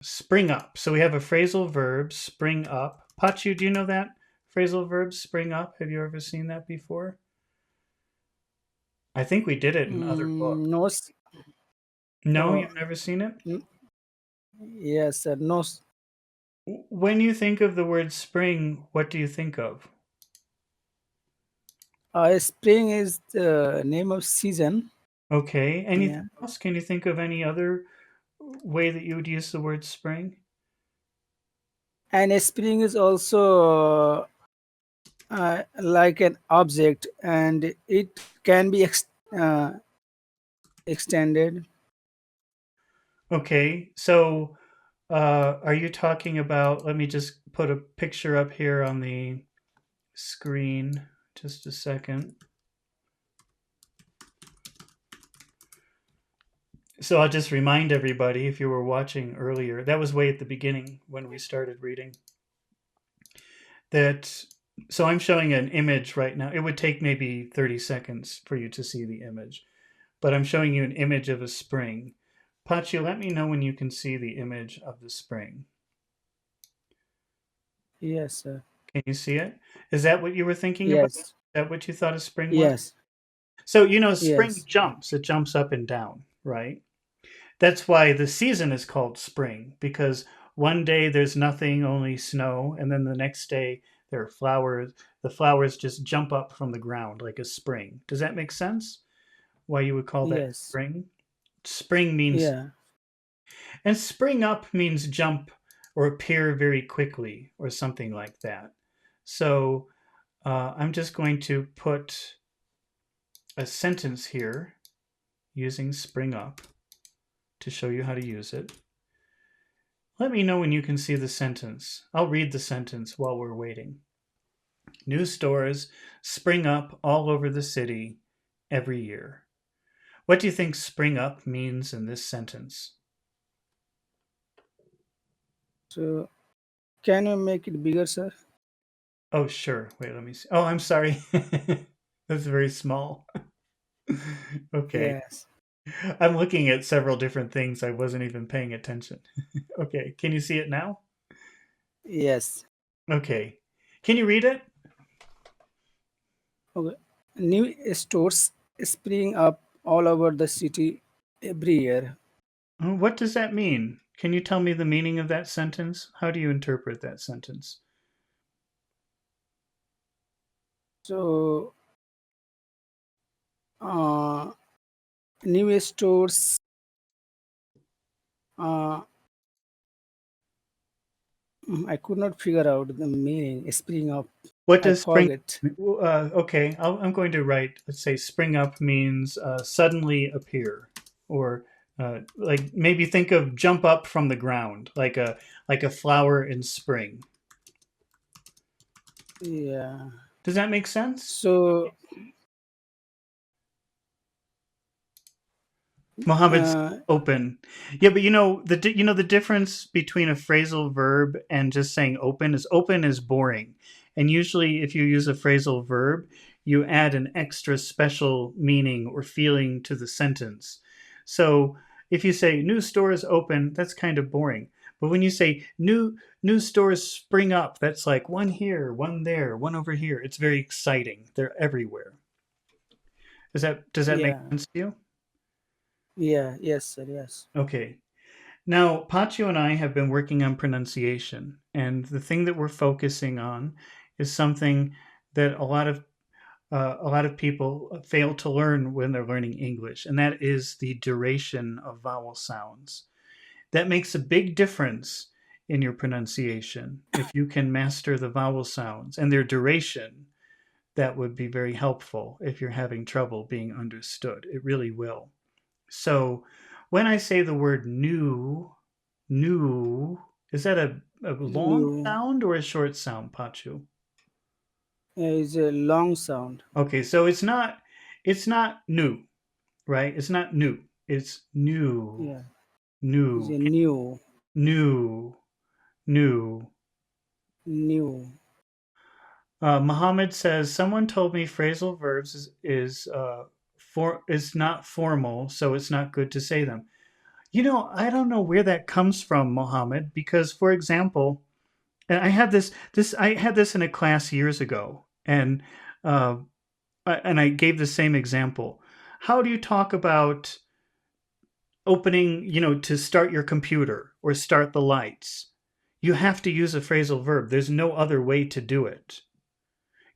Spring up. So we have a phrasal verb, spring up. Pachu, do you know that phrasal verb, spring up? Have you ever seen that before? I think we did it in other books. No, No, oh, you've never seen it? n- yes, sir. No, When you think of the word spring, what do you think of? spring is the name of season. Okay. Yeah, Anything else? Can you think of any other way that you would use the word spring? and a spring is also like an object, and it can be extended. Okay. So, are you talking about? Let me just put a picture up here on the screen. Just a second. So I'll just remind everybody, if you were watching earlier, that was way at the beginning when we started reading. That so I'm showing an image right now. It would take maybe 30 seconds for you to see the image, but I'm showing you an image of a spring. Pachi, let me know when you can see the image of the spring. Yes, sir. Can you see it? Is that what you were thinking about? Is Yes, that what you thought a spring was? yes, So, spring yes, jumps. It jumps up and down, right? That's why the season is called spring, because one day there's nothing, only snow, and then the next day there are flowers. The flowers just jump up from the ground like a spring. Does that make sense? Why you would call that yes, spring? Spring means, yeah. and spring up means jump or appear very quickly or something like that. So I'm just going to put a sentence here using spring up to show you how to use it. Let me know when you can see the sentence. I'll read the sentence while we're waiting. New stores spring up all over the city every year. What do you think spring up means in this sentence? So, can you make it bigger, sir? Oh, sure. Wait, let me see. Oh, I'm sorry. That's very small. Okay. Yes, I'm looking at several different things. I wasn't even paying attention. Okay. Can you see it now? yes. Okay. Can you read it? Okay. New stores spring up all over the city every year. What does that mean? Can you tell me the meaning of that sentence? How do you interpret that sentence? So, uh, new stores. Uh, I could not figure out the meaning. Spring up. What I does spring? forget. Okay, I'm going to write. Let's say spring up means suddenly appear, or like maybe think of jump up from the ground, like a flower in spring. Yeah. Does that make sense? So, Mohammed says uh, open. Yeah, but the difference between a phrasal verb and just saying open is boring. And usually if you use a phrasal verb, you add an extra special meaning or feeling to the sentence. So if you say new stores open, that's kind of boring. But when you say new stores spring up, that's like one here, one there, one over here. It's very exciting. They're everywhere. Does that make yeah. sense to you? Yeah. Yes, sir. Yes. Okay. Now, Pacho and I have been working on pronunciation, and the thing that we're focusing on is something that a lot of people fail to learn when they're learning English, and that is the duration of vowel sounds. That makes a big difference in your pronunciation. If you can master the vowel sounds and their duration, that would be very helpful if you're having trouble being understood. It really will. So, when I say the word new, is that a long New sound or a short sound, Pachu? is a long sound. Okay, so it's not new, right? It's not new. It's new, Yeah. Is new, a new, new, new. new. Muhammad says someone told me phrasal verbs is not formal, so it's not good to say them. I don't know where that comes from, Mohammed, because for example, and I had this in a class years ago, and uh, and I gave the same example. How do you talk about opening, to start your computer or start the lights? You have to use a phrasal verb. There's no other way to do it.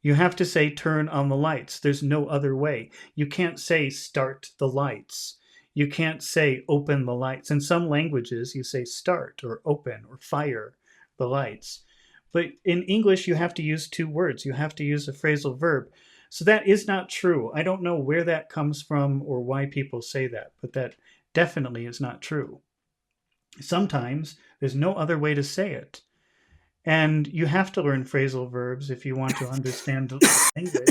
You have to say turn on the lights. There's no other way. You can't say start the lights. You can't say open the lights. In some languages, you say start or open or fire the lights. But in English, you have to use two words. You have to use a phrasal verb. So that is not true. I don't know where that comes from or why people say that, but that definitely is not true. Sometimes there's no other way to say it. And you have to learn phrasal verbs if you want to understand the language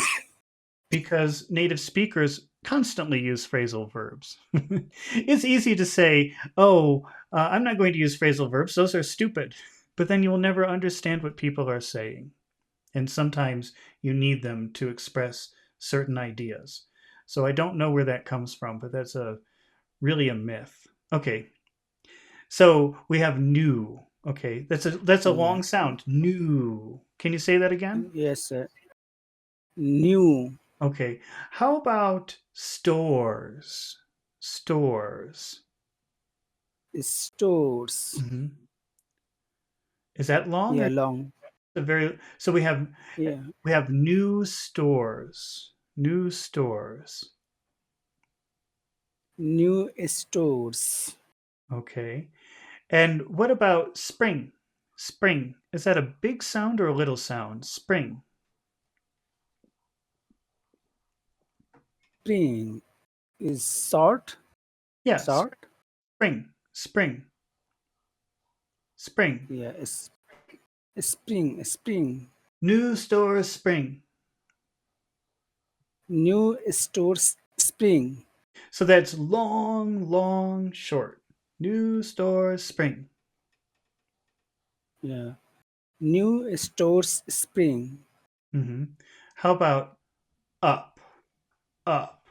because native speakers constantly use phrasal verbs. It's easy to say, oh, I'm not going to use phrasal verbs, those are stupid. But then you'll never understand what people are saying. And sometimes you need them to express certain ideas. So I don't know where that comes from, but that's really a myth. Okay, so we have new. Okay, that's a Yeah. long sound. New. Can you say that again? Yes, new Okay. How about stores? Stores. stores. Hmm. Is that long Yeah, or long. a very so Yeah, we have new stores. New stores. new stores. Okay. And what about spring? Spring. Is that a big sound or a little sound? Spring. Spring is short, Yes. short. Spring. Spring. Spring. Yeah, it's spring, spring. New stores spring. New stores, spring. So that's long, long, short. New stores spring. Yeah, new stores, spring. Hmm. How about up, up,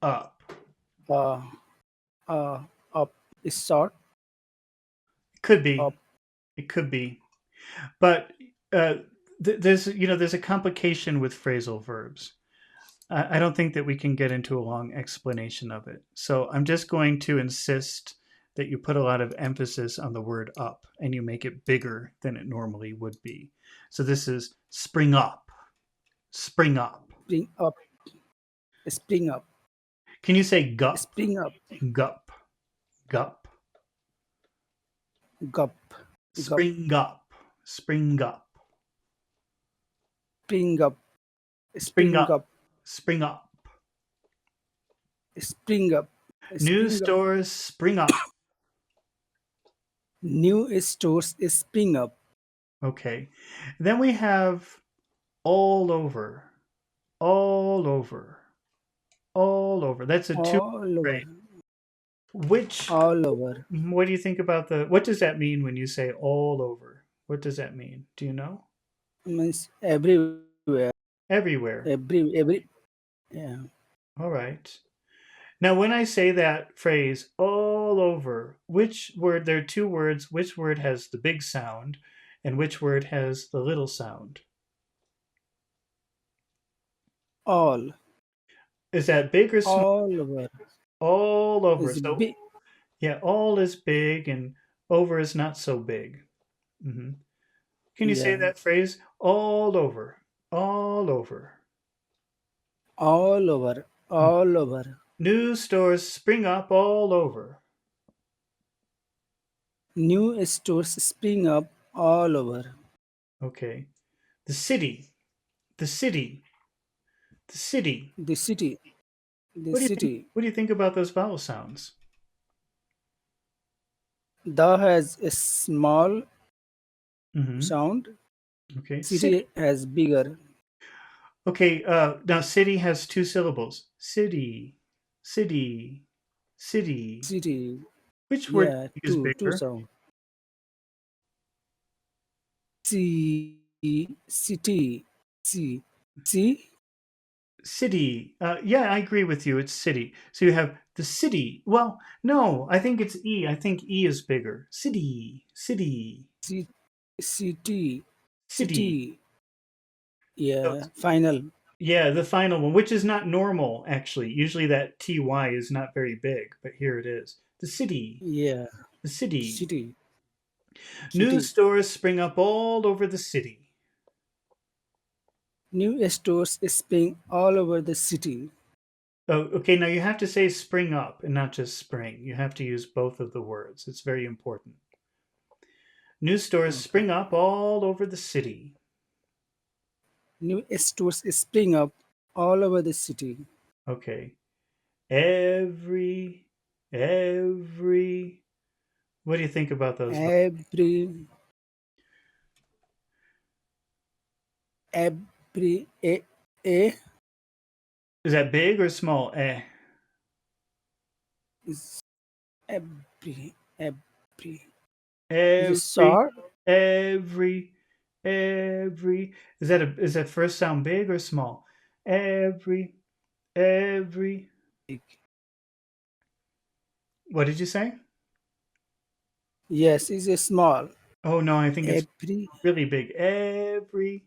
up? Uh, up is short, It could be. up. It could be. But uh, there's a complication with phrasal verbs. I don't think that we can get into a long explanation of it. So I'm just going to insist that you put a lot of emphasis on the word up and you make it bigger than it normally would be. So this is spring up, spring up. Spring up, spring up, Can you say gup, spring up. gup, gup? Gup, gup, Spring up, spring up, spring up, spring spring up, up, spring up. spring up, New spring up. stores spring up. New stores, spring up. Okay. Then we have all over, all over, all over. That's a two All over, phrase. Which, all over. what do you think about what does that mean when you say all over? What does that mean? Do you know? Means everywhere, Everywhere. every. Yeah, All right. Now, when I say that phrase all over, which word, there are two words, which word has the big sound and which word has the little sound? all, Is that big or small? all over All over. is So, big. yeah, all is big and over is not so big. Hmm. Can you say Yeah, that phrase? All over. All over. all over, Mm. all over. New stores spring up all over. New stores spring up all over. Okay. The city. The city. The city. The city, the What do you think? city. What do you think about those vowel sounds? The has a small Hmm. sound. Okay. City. City has bigger. Okay. Now city has two syllables. City. City. City. City, Which word do yeah, you think is two bigger? sound. C, city, C, C, City. Yeah, I agree with you. It's city. So you have the city. Well, no, I think it's E. I think E is bigger. City, city, C- city, city. city. So Yeah, final. yeah, the final one, which is not normal, actually. Usually that TY is not very big, but here it is. The city, Yeah, the city. city, New city. stores spring up all over the city. New stores spring all over the city. Oh, okay, now you have to say spring up and not just spring. You have to use both of the words. It's very important. New stores Okay. spring up all over the city. New stores spring up all over the city. Okay. Every, every. What do you think about those? Every, a Is that big or small? is every. Is it Every, short? every, every. Is that first sound big or small? Every, every. Big. What did you say? Yes, is it small? Oh no, I think it's Every, really big. Every.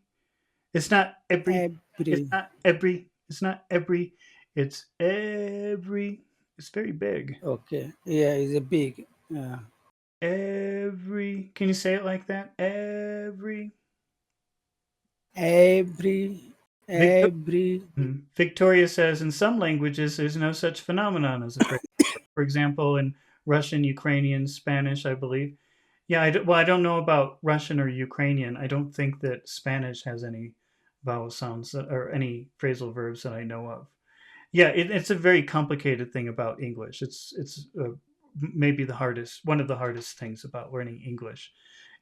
It's not every. It's every. not every. It's not every. It's every. It's very big. Okay. Yeah, is a big. Every. Can you say it like that? Every. Every, Victor- every. Victoria says in some languages there's no such phenomenon as a phrase. For example, in Russian, Ukrainian, Spanish, I believe. Yeah, well, I don't know about Russian or Ukrainian. I don't think that Spanish has any vowel sounds or any phrasal verbs that I know of. Yeah, it's a very complicated thing about English. It's maybe the hardest, one of the hardest things about learning English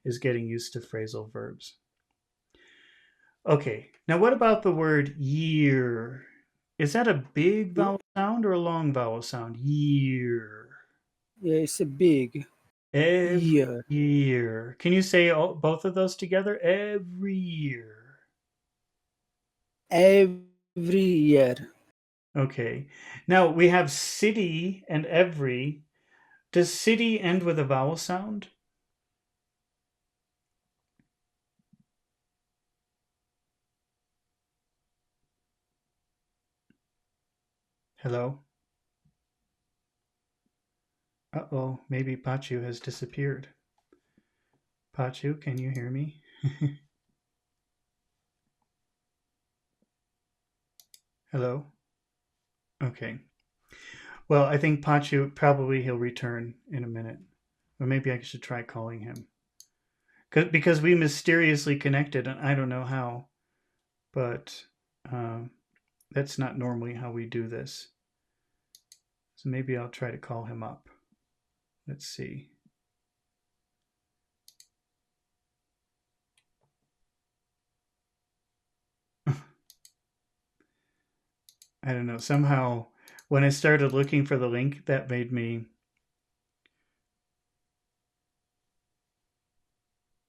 is getting used to phrasal verbs. Okay, now what about the word year? Is that a big vowel sound or a long vowel sound? Year. Yeah, it's a big Every year. year. Can you say both of those together? Every year. Every year. Okay. Now we have city and every. Does city end with a vowel sound? Hello? Uh-oh, maybe Pachu has disappeared. Pachu, can you hear me? Hello? Okay. Well, I think Pachu probably he'll return in a minute. Or maybe I should try calling him. Because we mysteriously connected, and I don't know how, but um, that's not normally how we do this. So maybe I'll try to call him up. Let's see. I don't know. Somehow, when I started looking for the link, that made me.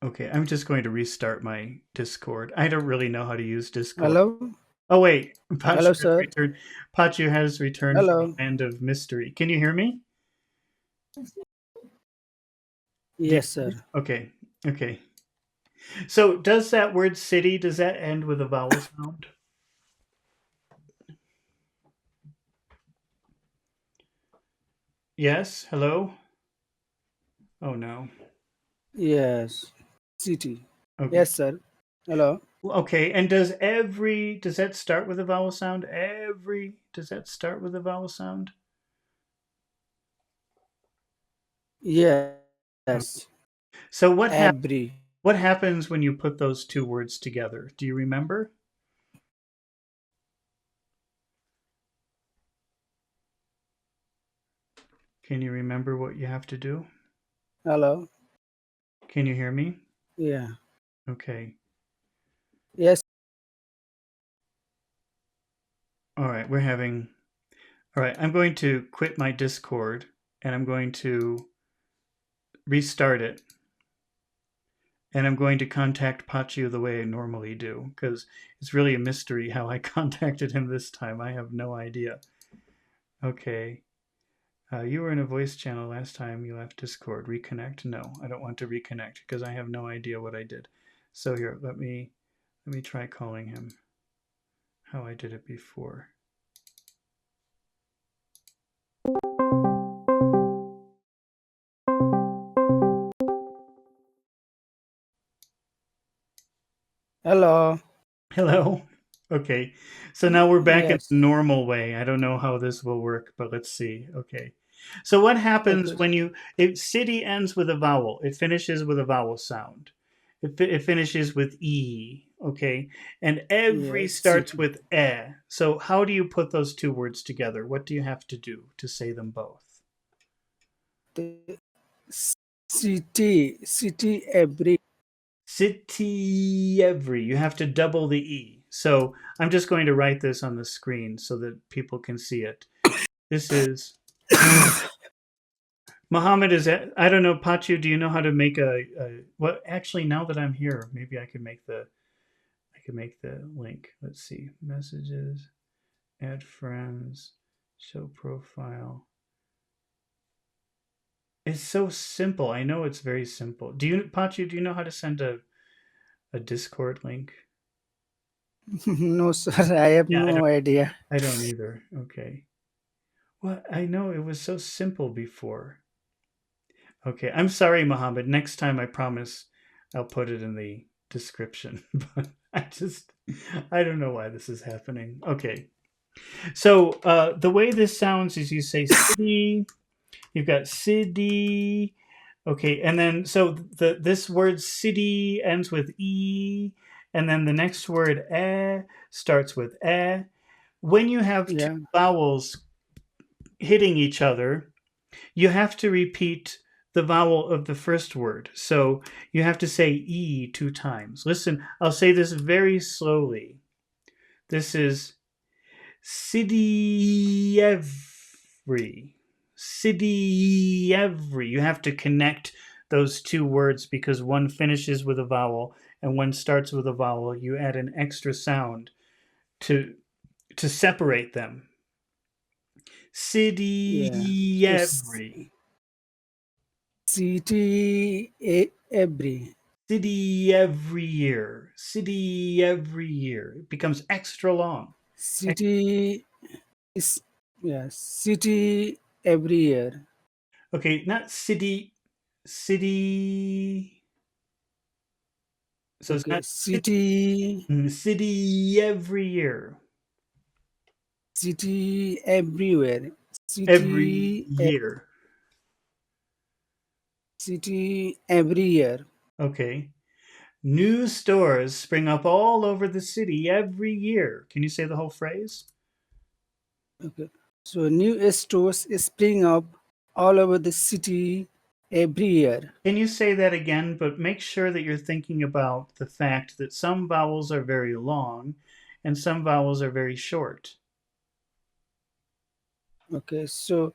Okay, I'm just going to restart my Discord. I don't really know how to use Discord. Hello? Oh, wait. Pachu Hello, has sir. returned. Pachu has returned from Hello. the land of mystery. Can you hear me? Do Yes, you, sir. okay. Okay. So, does that word city, does that end with a vowel sound? Yes? Hello? Oh, no. Yes. City. Okay. Yes, sir. Hello. Okay, and does every does that start with a vowel sound? Every does that start with a vowel sound? Yes. Okay. So Every. what happens when you put those two words together? Do you remember? Can you remember what you have to do? Hello. Can you hear me? Yeah. Okay. Yes. All right, we're having all right, I'm going to quit my Discord and I'm going to restart it and I'm going to contact Pachu the way I normally do because it's really a mystery how I contacted him this time. I have no idea. Okay. You were in a voice channel last time you left Discord. Reconnect? No, I don't want to reconnect because I have no idea what I did. So here, let me try calling him how I did it before. Hello. Hello. Okay. So now we're back in the Yes. normal way. I don't know how this will work, but let's see. Okay. So what happens Okay. when if city ends with a vowel? It finishes with a vowel sound. It finishes with e, okay? And every Yes. starts City. with e. So how do you put those two words together? What do you have to do to say them both? The city every. City every. You have to double the e. So I'm just going to write this on the screen so that people can see it. This is Muhammad is. I don't know, Pachu. Do you know how to make a? Well, actually, now that I'm here, maybe I could make the. I could make the link. Let's see. Messages, add friends, show profile. It's so simple. I know it's very simple. Do you, Pachu? Do you know how to send a Discord link? No, sir. I have Yeah, I don't. no idea. I don't either. Okay. Well, I know it was so simple before. Okay, I'm sorry, Mohammed. Next time, I promise I'll put it in the description. But I don't know why this is happening. Okay, so the way this sounds is you say city, you've got city. Okay, and then so this word city ends with e, and then the next word starts with eh. When you have two Yeah. vowels hitting each other, you have to repeat the vowel of the first word. So you have to say E two times. Listen, I'll say this very slowly. This is Sidievri. Sidievri. You have to connect those two words because one finishes with a vowel and one starts with a vowel. You add an extra sound to to separate them. Yeah. So Sidievri. every. City every year. City every year. It becomes extra long. City is, yeah, city every year. Okay, not city. City. So it's Okay. not city. City City every year. city everywhere. Every year. City every year. Okay. New stores spring up all over the city every year. Can you say the whole phrase? Okay. So new stores spring up all over the city every year. Can you say that again, but make sure that you're thinking about the fact that some vowels are very long and some vowels are very short? Okay. So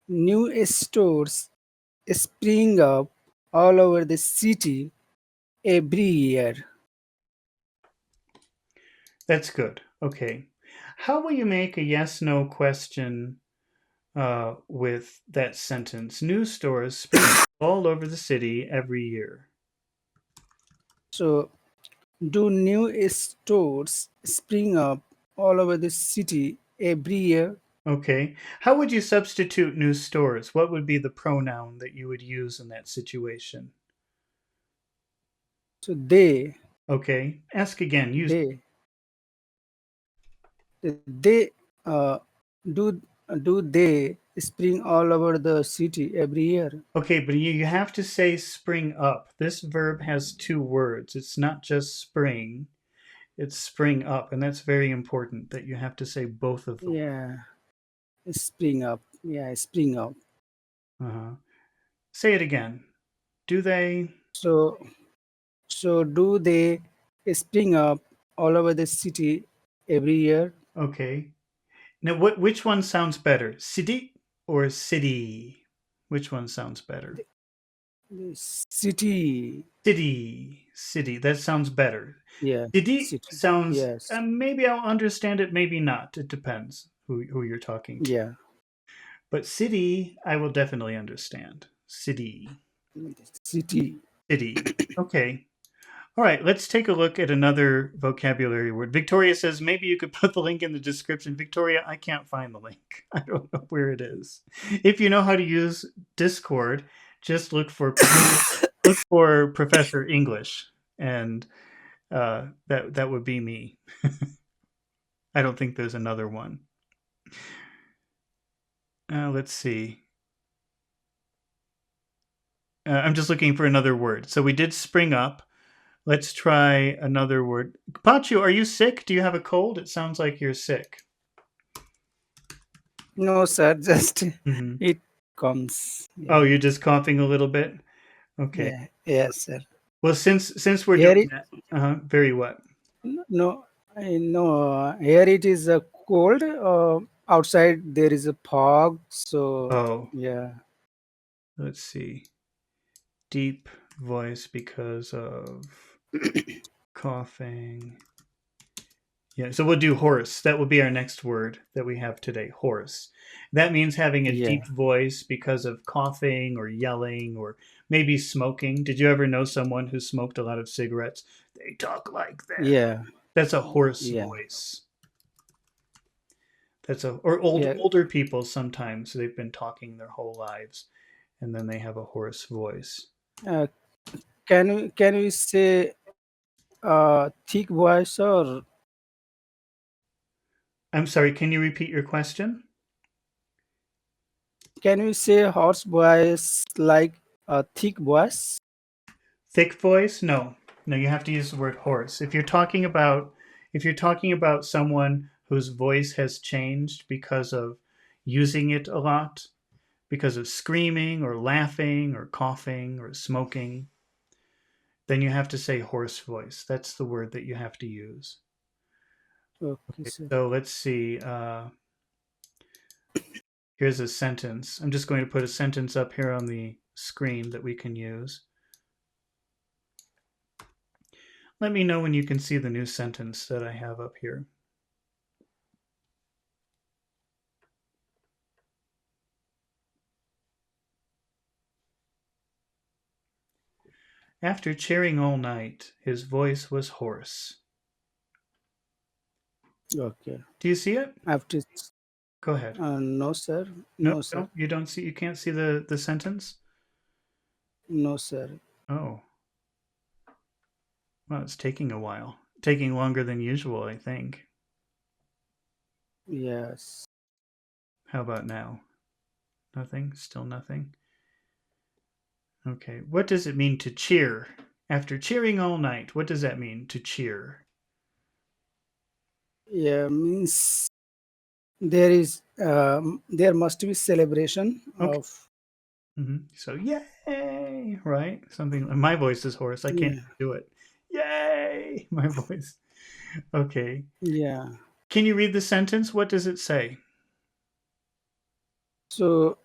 new stores spring up all over the city every year. That's good. Okay. How will you make a yes no question with that sentence? New stores spring up all over the city every year. So do new stores spring up all over the city every year? Okay. How would you substitute new stores? What would be the pronoun that you would use in that situation? So Okay. Ask again. Use. they, they do do they spring all over the city every year? Okay, but you have to say spring up. This verb has two words. It's not just spring, it's spring up. And that's very important that you have to say both of the words. Yeah, spring up. Yeah, spring up. Uh-huh. Say it again. Do they? So do they spring up all over the city every year? Okay. Now, which one sounds better? City or city? Which one sounds better? The city. City, city. That sounds better. Yeah, City city. sounds. Yes. Maybe I'll understand it. Maybe not. It depends who you're talking to. Yeah. But city, I will definitely understand. City, City. city. Okay. All right. Let's take a look at another vocabulary word. Victoria says maybe you could put the link in the description. Victoria, I can't find the link. I don't know where it is. If you know how to use Discord, just look for Professor English, and that would be me. I don't think there's another one. Let's see. I'm just looking for another word. So we did spring up. Let's try another word. Pachu, are you sick? Do you have a cold? It sounds like you're sick. No, sir. Just Hmm. it comes. Oh, Yeah. you're just coughing a little bit. Okay. Yeah. Yes, sir. Well, since we're Here doing it that, very what? no. I know. Here it is cold. Outside there is a fog. So Oh, yeah. let's see. Deep voice because of coughing. Yeah, so we'll do hoarse. That will be our next word that we have today, hoarse. That means having a Yeah. deep voice because of coughing or yelling or maybe smoking. Did you ever know someone who smoked a lot of cigarettes? They talk like that. Yeah. That's a hoarse Yeah. voice. That's a or Yeah. older people sometimes they've been talking their whole lives and then they have a hoarse voice. Uh, can we say thick voice, or I'm sorry, can you repeat your question? can we say hoarse voice like a thick voice? Thick voice? No. No, you have to use the word hoarse. If you're talking about someone whose voice has changed because of using it a lot, because of screaming or laughing or coughing or smoking, then you have to say hoarse voice. That's the word that you have to use. Okay, sir. So let's see. Here's a sentence. I'm just going to put a sentence up here on the screen that we can use. Let me know when you can see the new sentence that I have up here. After cheering all night, his voice was hoarse. Okay. Do you see it? After Go ahead. no, sir. Nope, No, sir. no, you don't see. You can't see the sentence. No, sir. Oh, well, it's taking a while. Taking longer than usual, I think. Yes. How about now? Nothing. Still nothing. Okay. What does it mean to cheer? After cheering all night, what does that mean to cheer? Yeah, means there must be celebration Okay. of. So yay, right? Something. My voice is hoarse. I can't Yeah. even do it. Yay, my voice. Okay. Yeah. Can you read the sentence? What does it say? So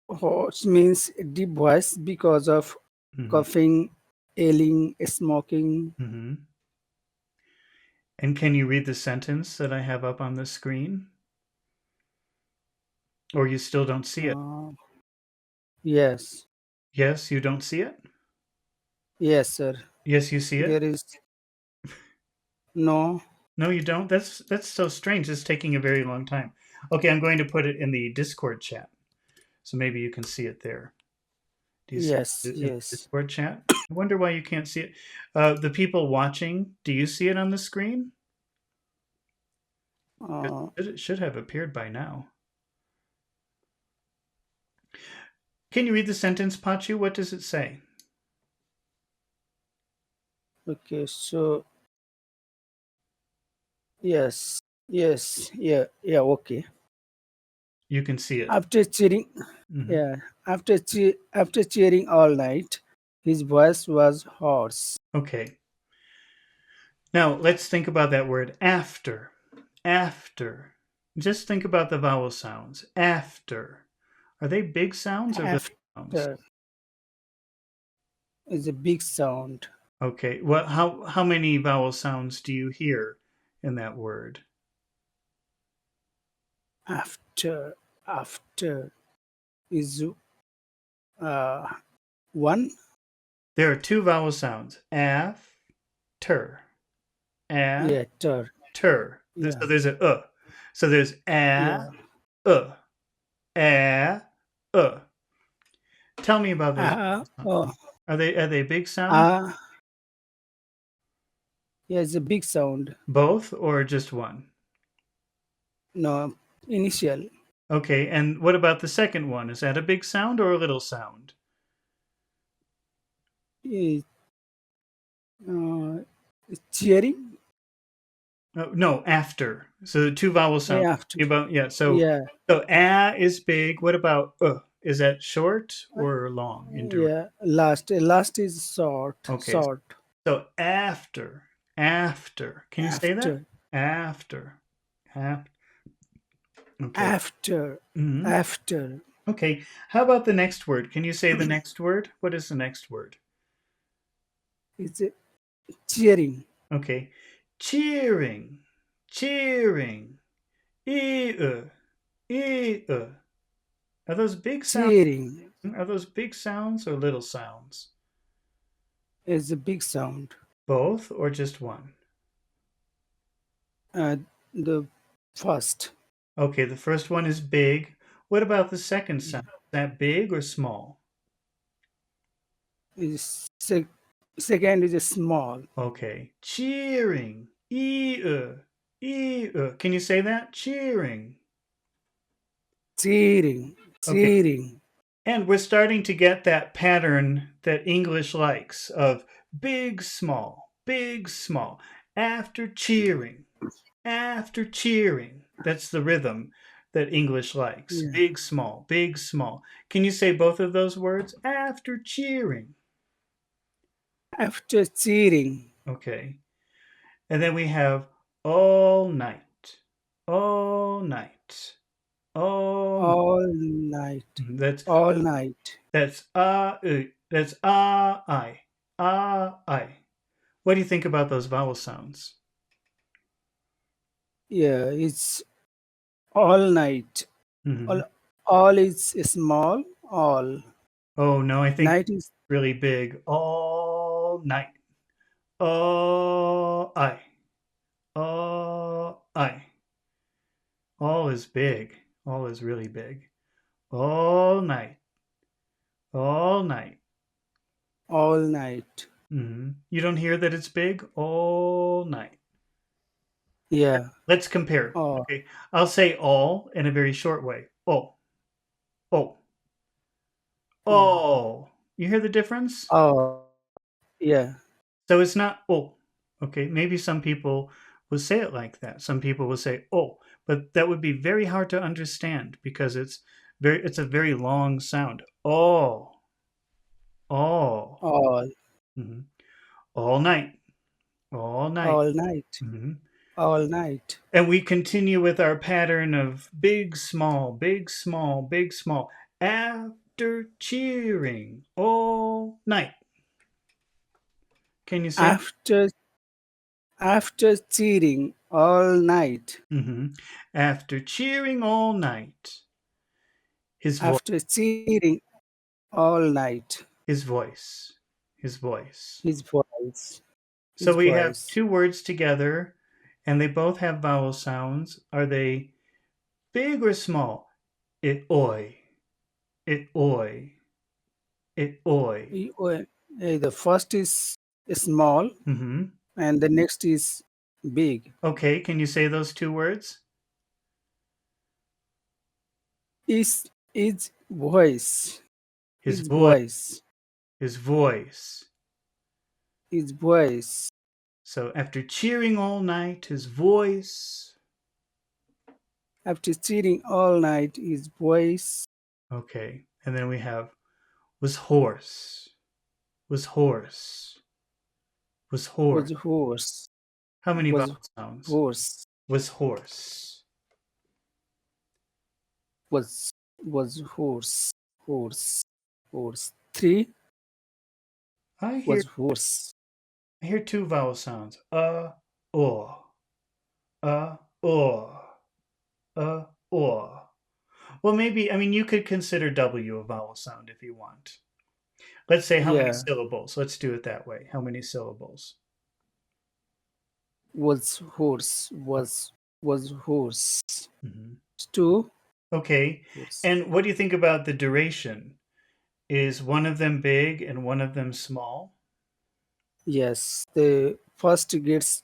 hoarse means deep voice because of Hmm. coughing, ailing, smoking. Hmm. And can you read the sentence that I have up on the screen? Or you still don't see it? Uh, yes. Yes, you don't see it? Yes, sir. Yes, you see it? There is no. No, you don't? That's so strange. It's taking a very long time. Okay, I'm going to put it in the Discord chat. So maybe you can see it there. Do you see Yes. it in the Yes. Discord chat? I wonder why you can't see it. The people watching, do you see it on the screen? Uh, It should have appeared by now. Can you read the sentence, Pachu? What does it say? okay. So yes. Yes. Yeah. Yeah. Okay. You can see it. After cheering, Hmm. yeah. After cheering all night, his voice was hoarse. Okay. Now let's think about that word after. After. Just think about the vowel sounds. After. Are they big sounds or little sounds? After is a big sound. Okay. Well, how many vowel sounds do you hear in that word? After, after is uh, one. There are two vowel sounds. After. Yeah, ter. After. So Yeah, there's a So there's yeah. uh, a, uh. Tell me about those Ah, vowel sounds. oh, Are they big sounds? ah. Yeah, it's a big sound. Both or just one? No, initial. Okay, and what about the second one? Is that a big sound or a little sound? Is, uh, cheering. No, after. So the two vowel sounds. Yeah, after. About yeah. Yeah, So a is big. What about Is that short or long in duration? yeah. Last is short, Okay, short. so after. Can you say that? After, After. After. Okay. after, hmm after. Okay. How about the next word? Can you say the next word? What is the next word? It's a cheering, Okay. Cheering. Cheering. E. E. Are those big sounds? cheering Are those big sounds or little sounds? is a big sound. Both or just one? Uh, the first Okay, the first one is big. What about the second sound? Is that big or small? is second is a small. Okay. Cheering. Can you say that? Cheering. Cheering, Okay. cheering. And we're starting to get that pattern that English likes of big, small, big, small. After cheering, after cheering. That's the rhythm that English likes. Yeah. Big, small, big, small. Can you say both of those words? After cheering. After cheering, Okay. And then we have all night. All night. All night. all night, That's all night. that's I. What do you think about those vowel sounds? Yeah, it's all night. hmm All, all is small. All Oh no, I think night is really big. All night. Oh I. Oh I. All is big. All is really big. All night. All night. all night. You don't hear that it's big all night. Yeah. Let's compare. Oh, Okay, I'll say all in a very short way. Oh, oh, oh, oh. You hear the difference? oh. Yeah. So it's not oh. Okay, maybe some people will say it like that. Some people will say oh, but that would be very hard to understand because it's a very long sound. Oh, oh. All, hmm All night, all night. all night, hmm all night. And we continue with our pattern of big, small, big, small, big, small. After cheering all night. Can you say that? After, after cheering all night. After cheering all night. His voice, After cheering all night. his voice, his voice. His voice, So his we have voice. two words together and they both have vowel sounds. Are they big or small? It oi, it oi, it oi. The first is small hmm and the next is big. Okay, can you say those two words? Is voice, His his voice, voice, his voice. his voice. So after cheering all night, his voice. After cheering all night, his voice Okay, and then we have was hoarse, was hoarse, was was hoarse. hoarse, How many was vowel sounds? hoarse, Was hoarse. was hoarse, hoarse, hoarse. Three, I hear was horse. I hear two vowel sounds. Or, or, or. Well, maybe, I mean, you could consider W a vowel sound if you want. Let's say how many Yeah, syllables. Let's do it that way. How many syllables? was horse. Was horse. Mhm. Two Okay. horse. And what do you think about the duration? Is one of them big and one of them small? Yes, the first gets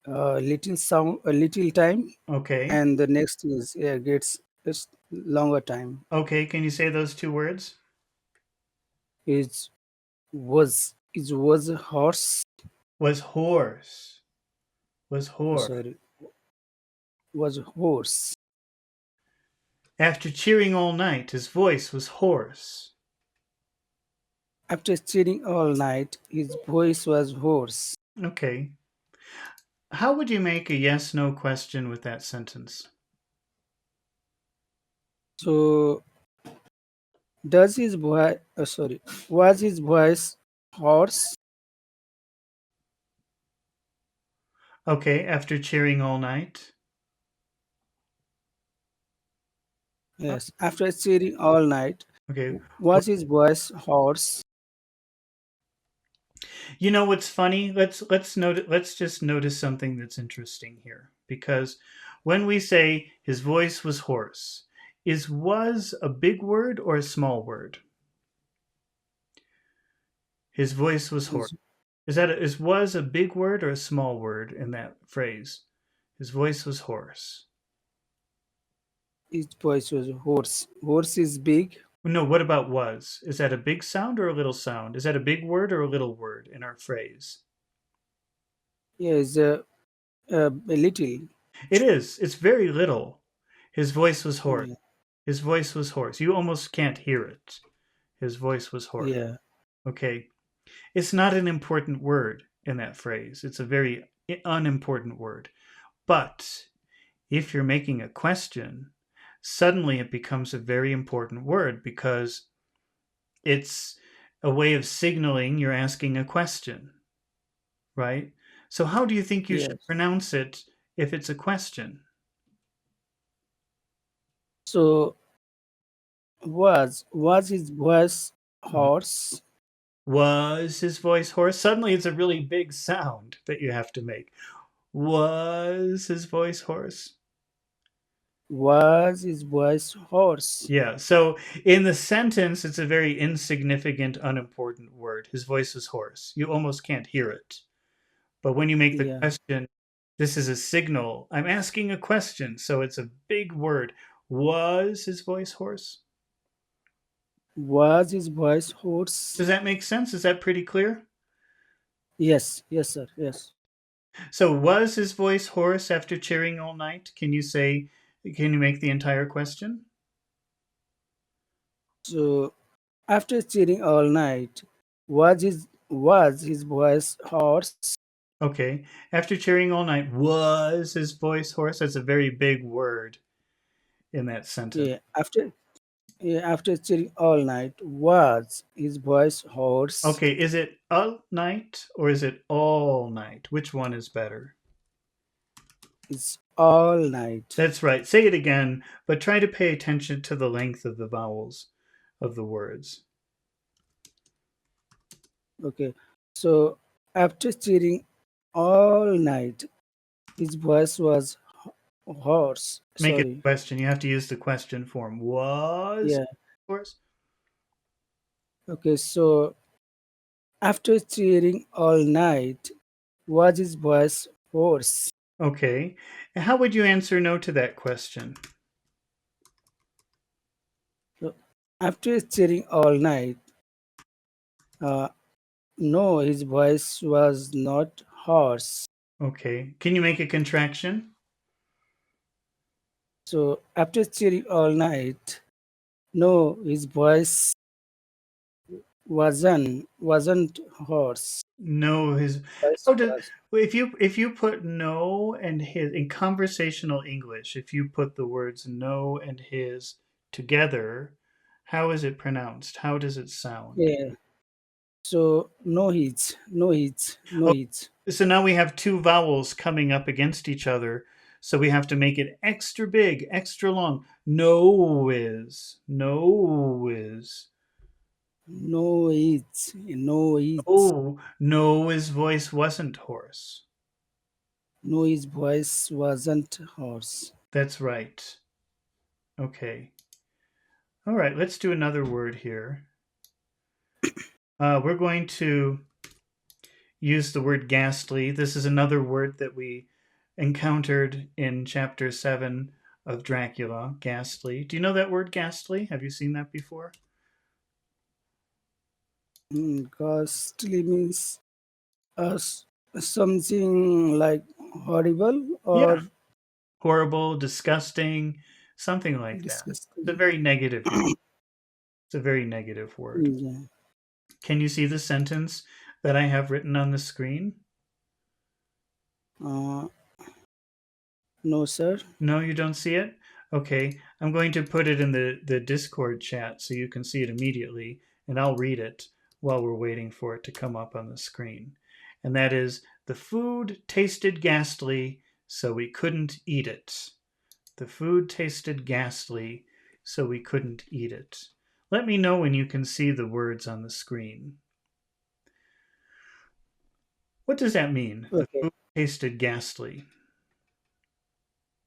a little sound, a little time, Okay. and the next is gets it's longer time. Okay. Can you say those two words? Is was a horse. Was horse. Was horse. Sorry, was a horse. After cheering all night, his voice was hoarse. After cheating all night, his voice was hoarse. Okay. How would you make a yes no question with that sentence? So does his voice? Sorry, was his voice hoarse? Okay. After cheering all night. Yes. After cheating all night, Okay. was his voice hoarse? You know what's funny? Let's just notice something that's interesting here because when we say his voice was hoarse, is was a big word or a small word? His voice was hoarse. His, Is was a big word or a small word in that phrase? His voice was hoarse. his voice was hoarse. Hoarse is big. No, what about was? Is that a big sound or a little sound? Is that a big word or a little word in our phrase? Yes, a little. It is. It's very little. His voice was hoarse. Yeah, His voice was hoarse. You almost can't hear it. His voice was hoarse. yeah. Okay. It's not an important word in that phrase. It's a very unimportant word. But if you're making a question, suddenly it becomes a very important word because it's a way of signaling you're asking a question, right? So, how do you think you should Yes. pronounce it if it's a question? So was his voice Mhm. hoarse? Was his voice hoarse? Suddenly, it's a really big sound that you have to make. Was his voice hoarse? Was his voice hoarse? Yeah. So in the sentence, it's a very insignificant, unimportant word. His voice is hoarse. You almost can't hear it. But when you make the Yeah. question, this is a signal. I'm asking a question. So it's a big word. Was his voice hoarse? Was his voice hoarse? Does that make sense? Is that pretty clear? Yes. Yes, sir. Yes. So was his voice hoarse after cheering all night? Can you make the entire question? So after cheating all night, was his voice hoarse? Okay. After cheering all night, was his voice hoarse? That's a very big word in that sentence. Yeah. After cheating all night, was his voice hoarse? Okay, is it a night or is it all night? Which one is better? It's all night. That's right. Say it again, but try to pay attention to the length of the vowels of the words. Okay. So after cheating all night, his voice was hoarse. Make it a Sorry. question. You have to use the question form. Was, Yeah. of course. Okay. So after cheating all night, was his voice hoarse? Okay. How would you answer no to that question? So after cheating all night, uh, no, his voice was not hoarse. Okay. Can you make a contraction? So after cheating all night, no, his voice wasn't hoarse. No, his. Voice Oh, does, was if you put no and his in conversational English, if you put the words no and his together, how is it pronounced? How does it sound? yeah. So no hits, no hits, no Oh, hits. so now we have two vowels coming up against each other. So we have to make it extra big, extra long. No is, no is. No hits, no hits. Oh, no, his voice wasn't hoarse. No, his voice wasn't hoarse. That's right. Okay. All right, let's do another word here. We're going to use the word ghastly. This is another word that we encountered in chapter 7 of Dracula, ghastly. Do you know that word ghastly? Have you seen that before? Ghastly means something like horrible or Yeah. Horrible, disgusting, something like that. It's a disgusting. very negative word. It's a very negative word. Yeah. Can you see the sentence that I have written on the screen? Uh, no, sir. No, you don't see it? Okay, I'm going to put it in the Discord chat so you can see it immediately, and I'll read it while we're waiting for it to come up on the screen. And that is, the food tasted ghastly, so we couldn't eat it. The food tasted ghastly, so we couldn't eat it. Let me know when you can see the words on the screen. What does that mean? The Okay. food tasted ghastly.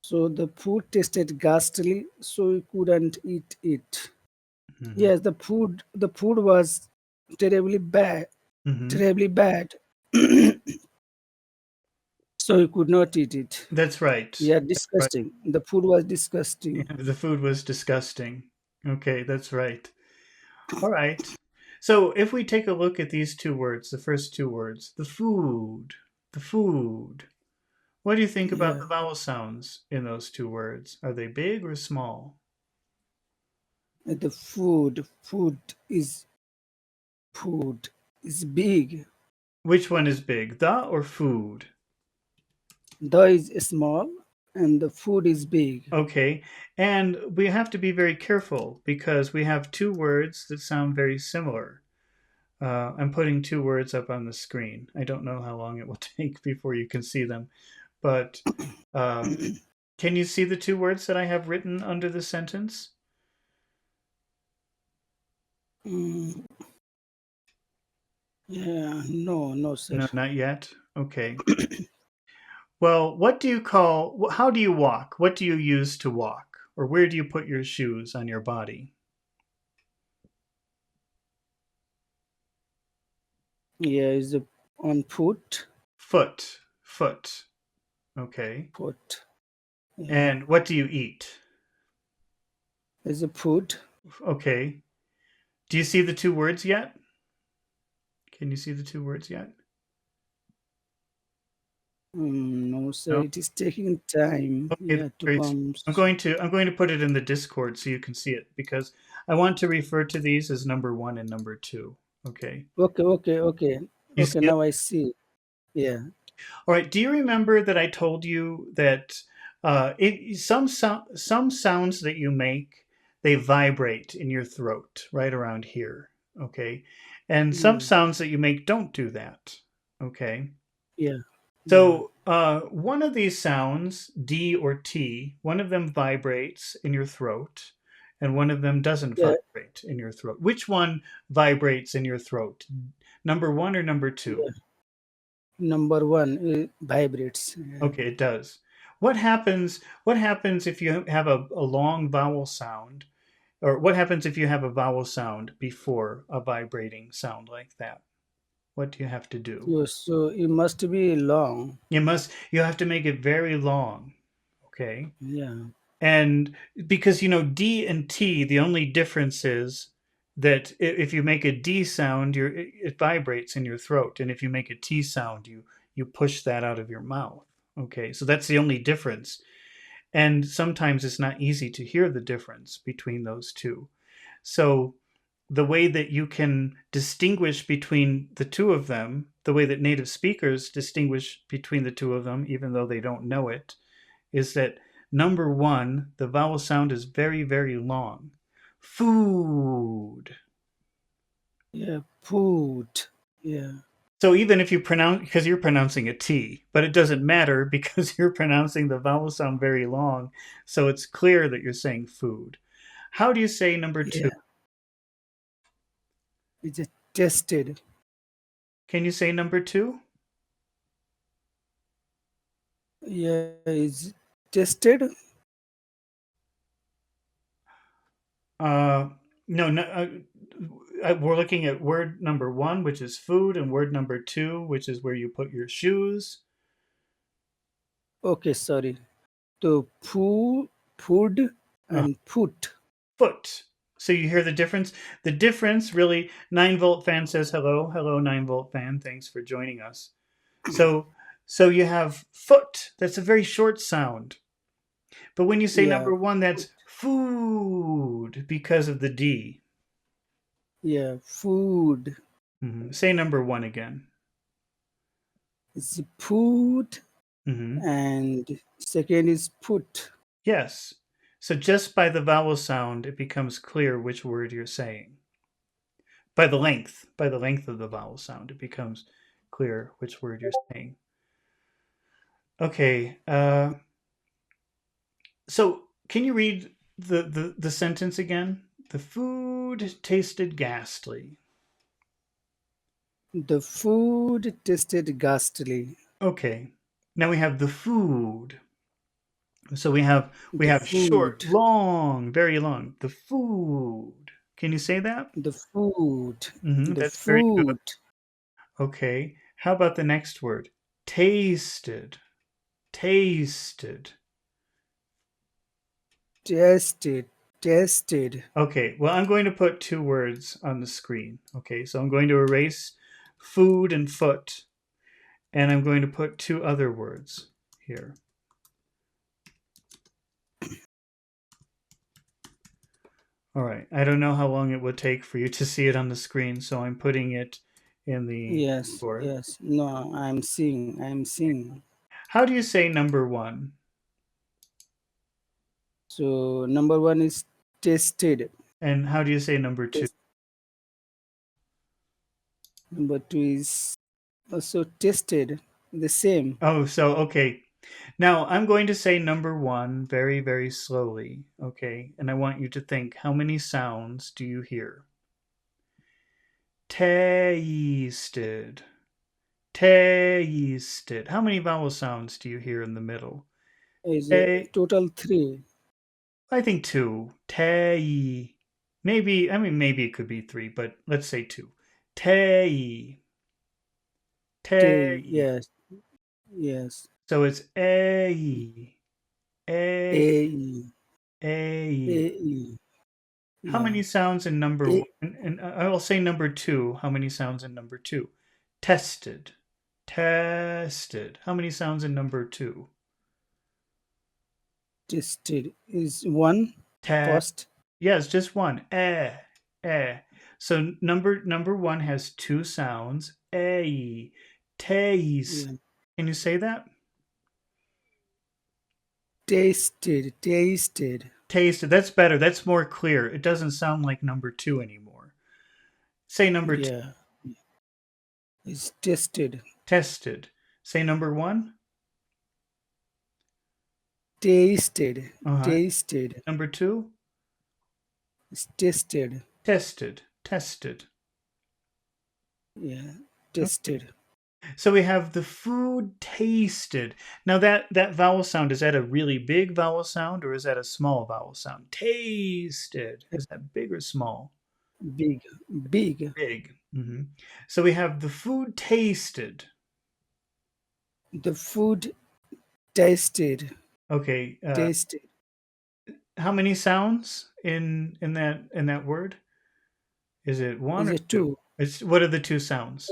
So the food tasted ghastly, so we couldn't eat it. Mm-hmm. Yes, the food was terribly bad, Mm-hmm. terribly bad. So we could not eat it. That's right. Yeah, That's right. disgusting. The food was disgusting. Yeah, the food was disgusting. Okay, that's right. All right. So if we take a look at these two words, the first two words, the food. What do you think about Yeah, the vowel sounds in those two words? Are they big or small? and the food is big. Which one is big, the or food? The is small, and the food is big. Okay, and we have to be very careful because we have two words that sound very similar. I'm putting two words up on the screen. I don't know how long it will take before you can see them, but uh, can you see the two words that I have written under the sentence? Mm, yeah, no, no, sir. No, not yet. Okay. Well, how do you walk? What do you use to walk? Or where do you put your shoes on your body? Yeah, is a on foot, Foot. Foot. Okay. foot. Yeah, And what do you eat? is a food. Okay. Do you see the two words yet? Can you see the two words yet? No, sir. No? It is taking time. Okay, Yeah, to great. come. I'm going to put it in the Discord so you can see it because I want to refer to these as number 1 and number 2. Okay. Okay, okay, okay, You see okay. it? Now I see. Yeah. All right. Do you remember that I told you that some sounds that you make, they vibrate in your throat right around here. Okay. And some Yeah, sounds that you make don't do that. Okay. yeah, yeah, So one of these sounds, D or T, one of them vibrates in your throat, and one of them doesn't yeah, vibrate in your throat. Which one vibrates in your throat? Number 1 or number 2? yeah. Number one vibrates. Yeah. Okay, it does. What happens if you have a long vowel sound, or what happens if you have a vowel sound before a vibrating sound like that? What do you have to do? So it must be long. You have to make it very long. Okay. Yeah, And because D and T, the only difference is that if you make a D sound, it vibrates in your throat, and if you make a T sound, you push that out of your mouth. Okay, so that's the only difference. And sometimes it's not easy to hear the difference between those two. So the way that you can distinguish between the two of them, the way that native speakers distinguish between the two of them, even though they don't know it, is that number 1, the vowel sound is very, very long. Food. Yeah, food. Yeah, So even if you pronounce, because you're pronouncing a T, but it doesn't matter because you're pronouncing the vowel sound very long. So it's clear that you're saying food. How do you say number two? yeah. It's a tested. Can you say number two? Yeah, it's tested. Uh, no, no. We're looking at word number one, which is food, and word number two, which is where you put your shoes. Okay, sorry. So food Uh, and put. foot. So you hear the difference? The difference really, 9 volt fan says hello. Hello, 9 volt fan. Thanks for joining us. So so you have foot. That's a very short sound. But when you say Yeah, number one, food. that's food because of the D. Yeah, food. Say number one again. It's food hmm and second is put. Yes. So just by the vowel sound, it becomes clear which word you're saying. By the length of the vowel sound, it becomes clear which word you're saying. Okay. So can you read the sentence again? The food tasted ghastly. The food tasted ghastly. Okay. Now we have the food. So we have The short, food. long, very long. The food. Can you say that? The food. The That's very good. food. Okay. How about the next word? Tasted. Tasted. Tasted. Tasted. Okay. Well, I'm going to put two words on the screen. Okay. So I'm going to erase food and foot, and I'm going to put two other words here. All right. I don't know how long it would take for you to see it on the screen, so I'm putting it in the Yes, board. yes. No, I'm seeing. I'm seeing. How do you say number one? So number one is tasted. And how do you say number two? Test. Number two is also tasted. The same. Oh, so okay. Now I'm going to say number one very, very slowly. Okay. And I want you to think, how many sounds do you hear? Tasted. Tasted. How many vowel sounds do you hear in the middle? Is Ta- total three. I think two. Tai. Maybe, I mean, maybe it could be three, but let's say two. Tai. Tay. Tai. Yes, yes. So it's a, A a, E. A a. E. How Yeah. many sounds in number A one? And I will say number two. How many sounds in number two? Tested. Tested. How many sounds in number two? tested is one. Te. First. Yes, just one. Eh. So number one has two sounds. A. Taste. Yeah. Can you say that? Tasted. Tasted. Tasted. That's better. That's more clear. It doesn't sound like number two anymore. Say number two. Yeah. It's tested. Tested. Say number one. Tasted. Uh-huh. Tasted. Number two. It's tested. Tested. Tested. Yeah. Okay. Tested. So we have the food tasted. Now that vowel sound, is that a really big vowel sound or is that a small vowel sound? Tasted. Is that big or small? Big. Big. Big. So we have the food tasted. The food tasted. Okay. Tasted. How many sounds in that word? Is it one Is or a two? two. It's what are the two sounds?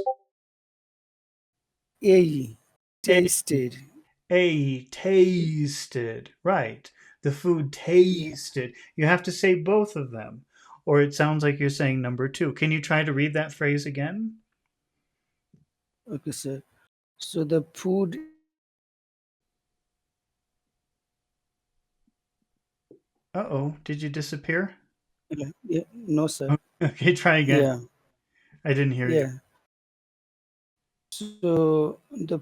A. A, Tasted. tasted. Right. The food Yeah. tasted. You have to say both of them, or it sounds like you're saying number two. Can you try to read that phrase again? Okay, sir. So the food. Uh oh. Did you disappear? Yeah. No, sir. Okay, try again. Yeah. I didn't hear you. Yeah. So the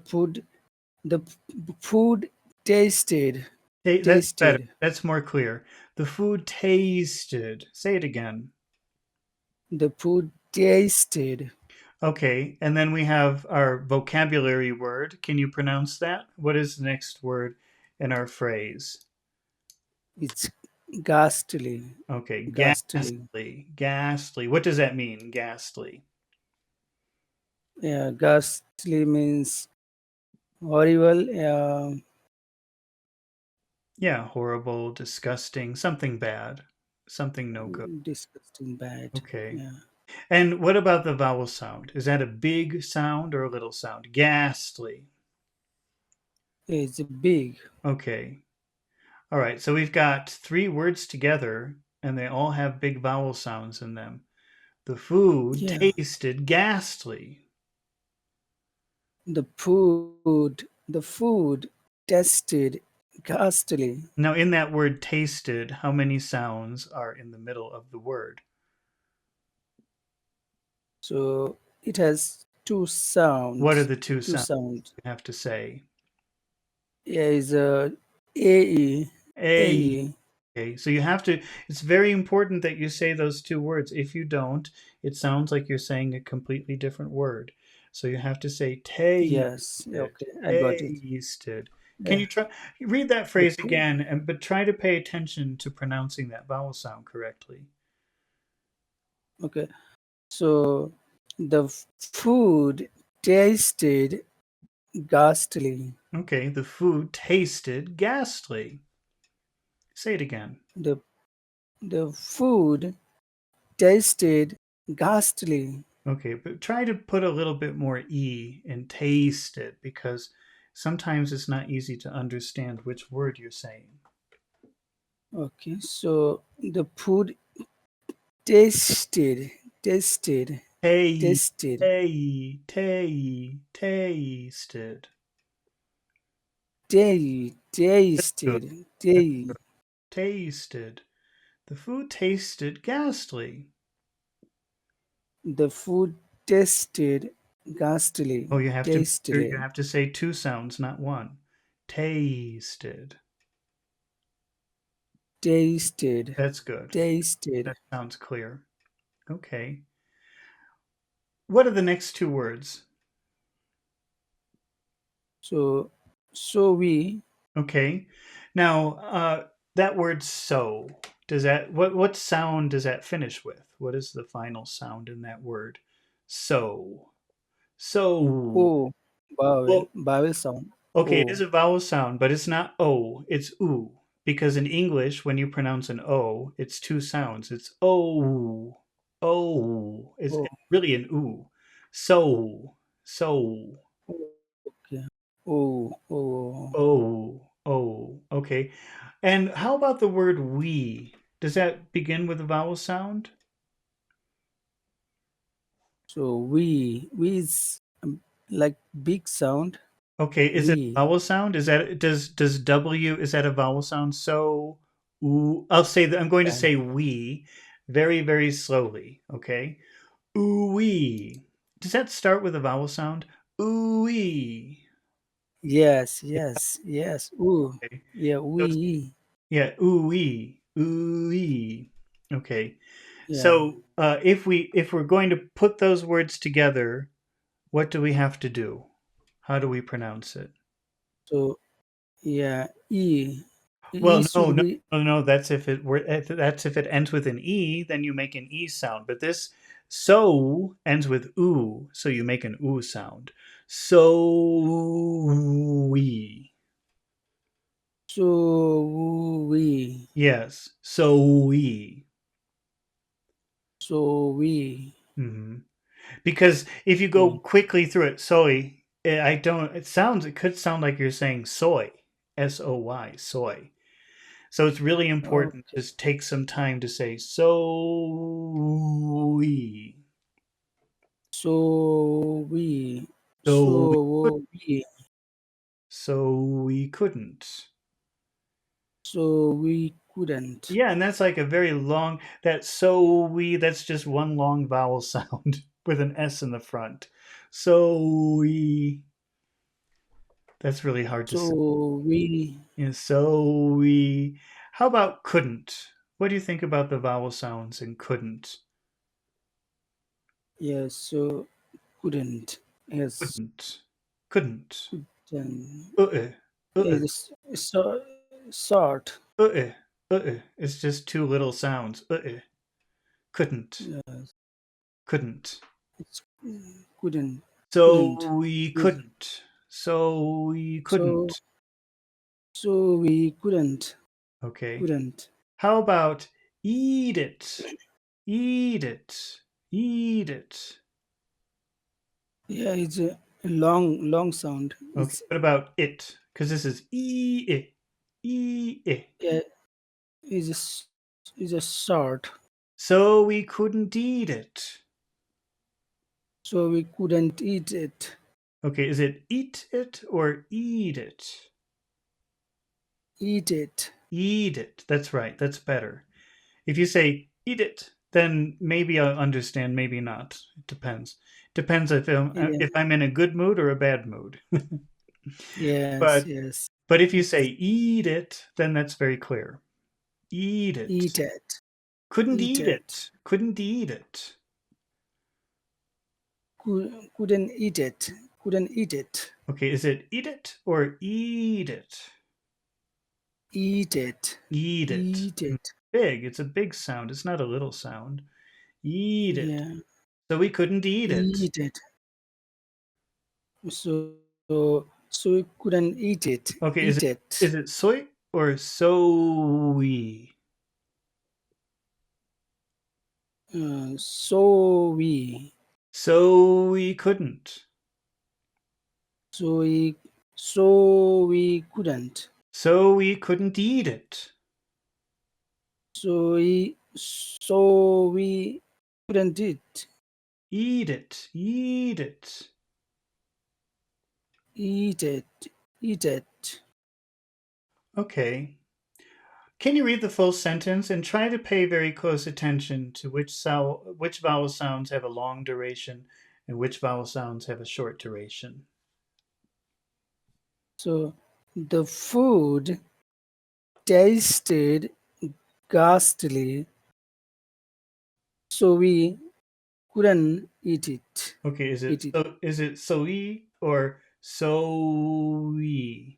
food tasted, That's better. tasted. That's more clear. The food tasted. Say it again. The food tasted. Okay, and then we have our vocabulary word. Can you pronounce that? What is the next word in our phrase? It's ghastly, Okay, ghastly. ghastly. Ghastly. What does that mean, ghastly? Yeah, ghastly means horrible. Yeah, horrible, disgusting, something bad, something no good. Disgusting, bad. Okay. Yeah, And what about the vowel sound? Is that a big sound or a little sound? Ghastly. it's big. Okay. All right. So we've got three words together and they all have big vowel sounds in them. The food Yeah, tasted ghastly. the food tasted ghastly. Now, in that word tasted, how many sounds are in the middle of the word? So it has two What are sounds. the two Two sounds sounds. you have to say? Yeah, is ae, A. ae. Okay, so you have to, it's very important that you say those two words. If you don't, it sounds like you're saying a completely different word. So you have to say Yes. tasted, Okay, I got it. tasted. Can Yeah. you try read that The phrase food. again and but try to pay attention to pronouncing that vowel sound correctly. Okay. So the food tasted ghastly. Okay, the food tasted ghastly. Say it again. The the food tasted ghastly. Okay, but try to put a little bit more E in tasted because sometimes it's not easy to understand which word you're saying. Okay, so the food tasted, tasted, Tay, tasted, tasted. tasted, Good. Tasted. The food tasted ghastly. the food tasted Oh, ghastly, you have to make sure you tastily, have to say two sounds, not one. Tasted. tasted, That's good. tasted. That sounds clear. Okay. What are the next two words? So, so we, Okay. Now, that word so, does that what sound does that finish with? What is the final sound in that word? So. So. oh, vowel, Well, vowel sound, okay, it is oh, a vowel sound, but it's not o, it's oo. Because in English, when you pronounce an o, it's two sounds. It's o, o. It's oh, really an oo. So, so, oh, okay, oh, oh. oh. Okay. And how about the word we? Does that begin with a vowel sound? So we is like big sound, Okay, is it a we, vowel sound? Is that does W is that a vowel sound? So ooh, I'll say that I'm going to yeah. say we very, very slowly. Okay. Ooh wee. Does that start with a vowel sound? Ooh wee. Yes, yes, yes. Ooh, Okay. yeah, So we, yeah, ooh wee. Ooh wee. Okay. yeah. So if we're going to put those words together, what do we have to do? How do we pronounce it? So yeah, e, e Well, no, should no, be no. That's if it were. That's if it ends with an e, then you make an e sound. But this so ends with oo, so you make an oo sound. So we. so we, Yes. So we. so we. hmm Because if you go Okay, quickly through it, soy. I don't. It sounds. It could sound like you're saying soy. Soy. Soy. So it's really important okay. to take some time to say so we. So we, So we, we couldn't. so we couldn't. Yeah, and that's like a very long that so we that's just one long vowel sound. with an S in the front. So we. That's really hard to say. So we, Yeah, so we. How about couldn't? What do you think about the vowel sounds in couldn't? yes, so couldn't, yes, Couldn't. Couldn't. couldn't, Uh-uh. Uh-uh. is so, sort, Uh-uh. Uh-uh. It's just two little sounds. Uh-uh. Couldn't. yes, Couldn't. it's couldn't, couldn't, So we is, couldn't. So we so, couldn't. so we couldn't, Okay. couldn't. How about eat it? Eat it. Eat it. Yeah, it's a long, long sound. Okay. It's, What about it? Because this is e it. yeah, it's a, it's a short. So we couldn't eat it. So we couldn't eat it. Okay, is it eat it or eat it? Eat it. Eat it. That's right. That's better. If you say eat it, then maybe I'll understand, maybe not. It depends. Depends Yeah. if I'm in a good mood or a bad mood. Yes, but yes. but if you say eat it, then that's very clear. Eat Eat it. it. Couldn't Eat eat it. it. Couldn't eat it. Couldn't eat it. Couldn't eat it. Okay, is it eat it or eat it? Eat it. Eat it. Eat it. Big. It's a big sound. It's not a little sound. Eat it. Yeah. So we couldn't eat it. Eat it. So we couldn't eat it. Okay, Eat is it. it soy or soy? So we. So we couldn't. So we. So we couldn't. So we couldn't eat it. So we couldn't eat. Eat it. Eat it. Eat it. Eat it. Okay. Can you read the full sentence and try to pay very close attention to which vowel sounds have a long duration and which vowel sounds have a short duration? So the food tasted ghastly, so we couldn't eat it. Okay, Eat it. is it soy or soy?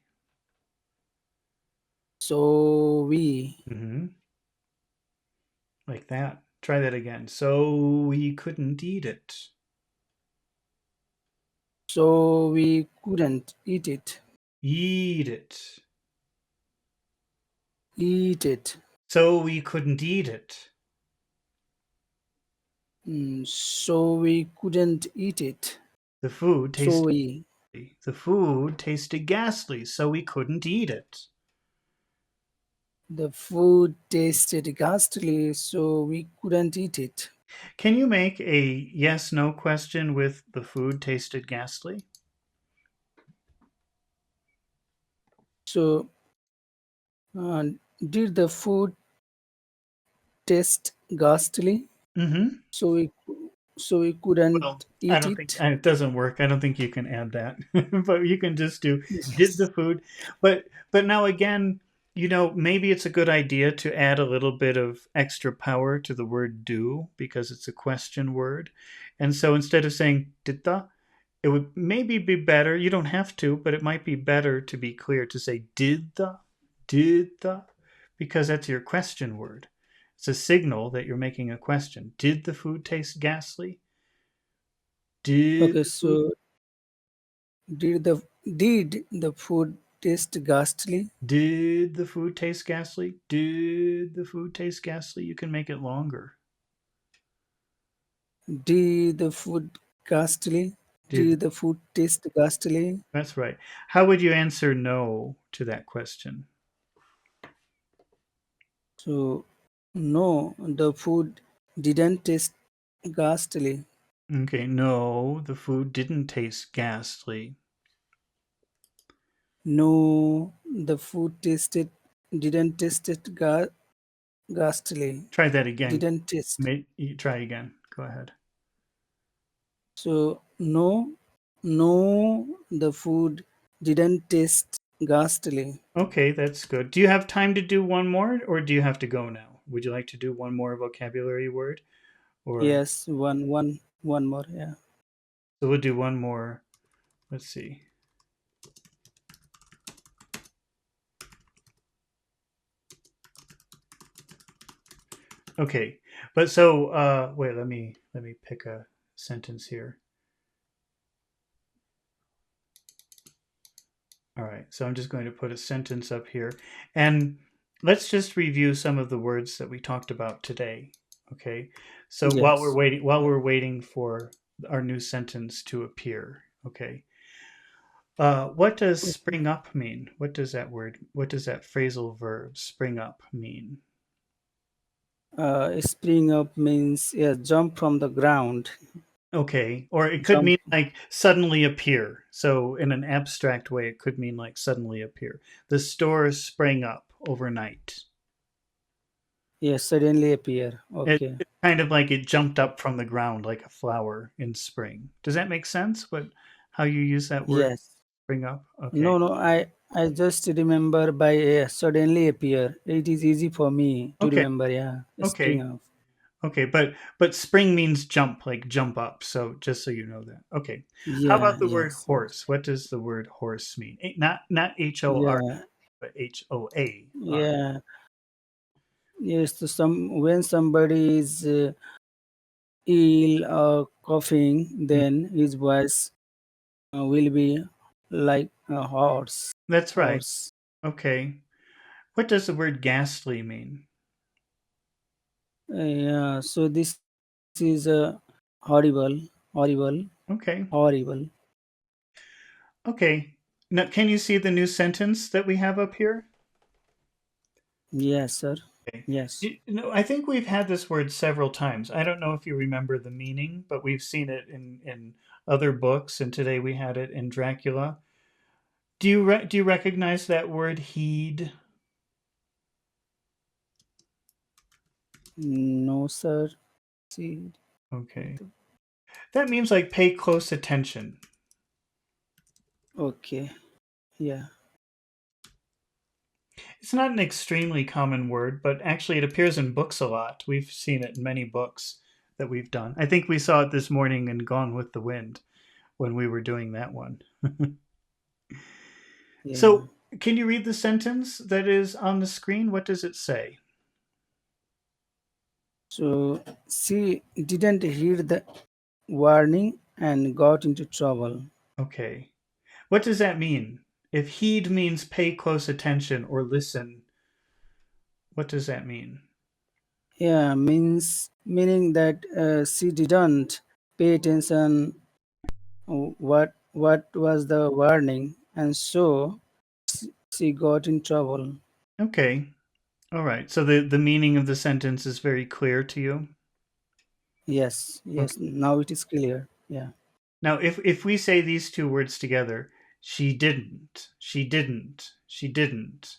So we. Mm-hmm. Like that. Try that again. So we couldn't eat it. So we couldn't eat it. Eat it. Eat it. So we couldn't eat it. So we couldn't eat it. The food So tasted we. the food tasted ghastly, so we couldn't eat it. The food tasted ghastly, so we couldn't eat it. Can you make a yes no question with the food tasted ghastly? So, uh, did the food taste ghastly? Mm-hmm. So we Well, couldn't I eat don't think it. it doesn't work. I don't think you can add that. But you can just do did the Yes. food. But now again, maybe it's a good idea to add a little bit of extra power to the word do because it's a question word. And so instead of saying did the, it would maybe be better. You don't have to, but it might be better to be clear to say did the, because that's your question word. It's a signal that you're making a question. Did the food taste ghastly? Did Okay, the food so did the food taste ghastly? did the food taste ghastly? Did the food taste ghastly? You can make it longer. Did the food ghastly? Did Did the food taste ghastly? That's right. How would you answer no to that question? So no, the food didn't taste ghastly. Okay, no, the food didn't taste ghastly. No, the food tasted didn't taste it ghastly. Try that again. Didn't taste. You try again. Go ahead. So no, no, the food didn't taste ghastly. Okay, that's good. Do you have time to do one more, or do you have to go now? Would you like to do one more vocabulary word, or Yes, one more. Yeah. so we'll do one more. Let's see. Okay, but so wait. Let me pick a sentence here. All right, so I'm just going to put a sentence up here, and let's just review some of the words that we talked about today. Okay, so Yes. while we're waiting for our new sentence to appear. Okay, what does Okay. spring up mean? What does that word? What does that phrasal verb spring up mean? Spring up means yeah, jump from the ground. Okay, or it could Jump. mean like suddenly appear. So in an abstract way, it could mean like suddenly appear. The store sprang up overnight. Yeah, suddenly appear. Okay. It's kind of like it jumped up from the ground like a flower in spring. Does that make sense? What how you use that word Yes. spring up? Okay. No, no. I just remember by suddenly appear. It is easy for me to Okay. remember. Yeah. Spring Okay. up. Okay, but spring means jump, like jump up. So just so you know that. Okay. How about Yeah. the word Yes. Yes. horse? What does the word horse mean? Not HOR, Yeah. but HOAR. Yeah. Yes. So some when somebody is ill or coughing, Mm, then his voice will be like a horse. that's right. Horse. Okay. What does the word ghastly mean? Yeah. So this is horrible, horrible, Okay. horrible. Okay. Now, can you see the new sentence that we have up here? Yes, sir. Okay. Yes. I think we've had this word several times. I don't know if you remember the meaning, but we've seen it in other books, and today we had it in Dracula. Do you recognize that word heed? No, sir. See. Okay. That means like pay close attention. Okay. Yeah. It's not an extremely common word, but actually it appears in books a lot. We've seen it in many books that we've done. I think we saw it this morning in Gone with the Wind when we were doing that one. Yeah. So, can you read the sentence that is on the screen? What does it say? So she didn't hear the warning and got into trouble. Okay. What does that mean? If heed means pay close attention or listen, what does that mean? Yeah, meaning that she didn't pay attention what was the warning, and so she got in trouble. Okay. All right. So the meaning of the sentence is very clear to you. Yes, Okay. yes. Now it is clear. Yeah. Now, if we say these two words together, she didn't, she didn't, she didn't,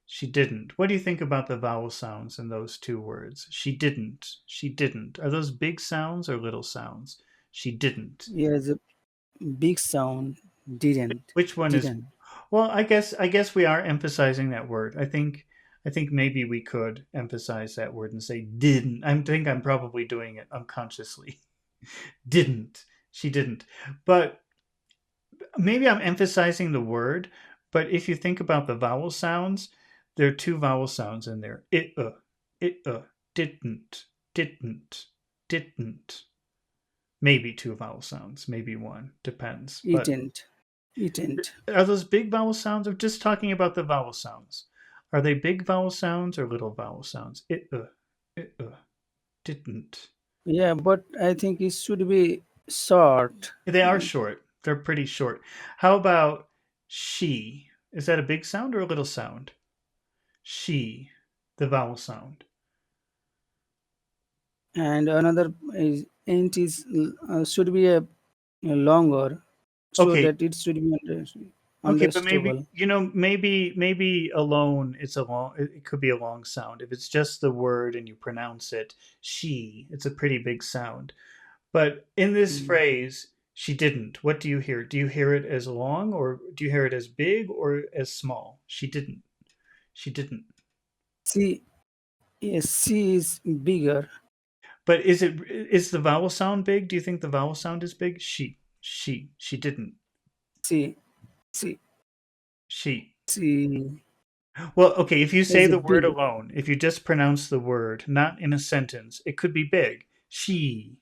she didn't. What do you think about the vowel sounds in those two words? She didn't, she didn't. Are those big sounds or little sounds? She didn't. Yes, a big sound. Didn't. Which one is Didn't. well, I guess we are emphasizing that word. I think maybe we could emphasize that word and say didn't. I think I'm probably doing it unconsciously. Didn't. She didn't. But maybe I'm emphasizing the word, but if you think about the vowel sounds, there are two vowel sounds in there. It didn't, didn't, didn't. Maybe two vowel sounds, maybe one, depends. But Didn't. Didn't. are those big vowel sounds? I'm just talking about the vowel sounds. Are they big vowel sounds or little vowel sounds? It didn't. Yeah, but I think it should be short. They are short. They're pretty short. How about she? Is that a big sound or a little sound? She, the vowel sound. And another is int is should be a longer so Okay, that it should be okay, but maybe understandable. maybe alone it's a long. It could be a long sound. If it's just the word and you pronounce it, she, it's a pretty big sound. But in this mm. phrase, she didn't. What do you hear? Do you hear it as long, or do you hear it as big or as small? She didn't. She didn't. C, yes, C is bigger. But is the vowel sound big? Do you think the vowel sound is big? She didn't. C, C, She. C Well, okay, if you say is a the word big. alone, if you just pronounce the word, not in a sentence, it could be big. She.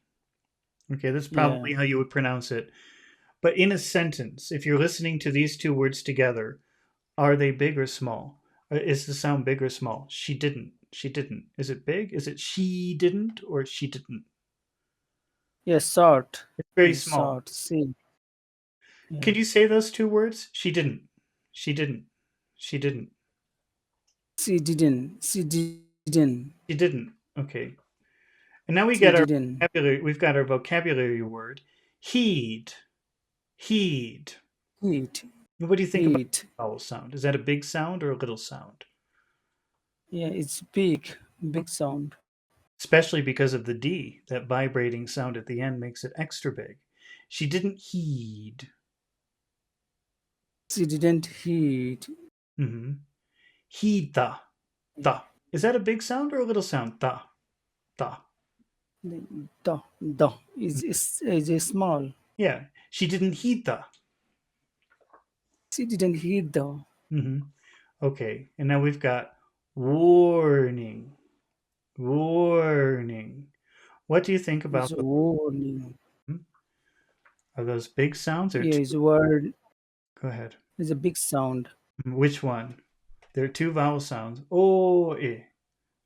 Okay, that's Yeah. probably how you would pronounce it. But in a sentence, if you're listening to these two words together, are they big or small? Is the sound big or small? She didn't. She didn't. Is it big? Is it she didn't or she didn't? Yes, short. It's very Is small. short. C. Can Yeah. you say those two words? She didn't. She didn't. She didn't. She didn't. She didn't. She didn't. Okay. And now we She get our didn't. vocabulary. We've got our vocabulary word. Heed. Heed. Eat. What do you think about Eat. the vowel sound? Is that a big sound or a little sound? Yeah, it's big. Big sound. Especially because of the D. That vibrating sound at the end makes it extra big. She didn't heed. She didn't eat. Mm-hmm. Heed the. The. Is that a big sound or a little sound? The. The. The is a small. Yeah. She didn't heed the. She didn't eat the. Mm-hmm. Okay. And now we've got warning. Warning. What do you think about Is the warning. are those big sounds or Yeah, two? is word Go ahead. is a big sound. Which one? There are two vowel sounds. O eh.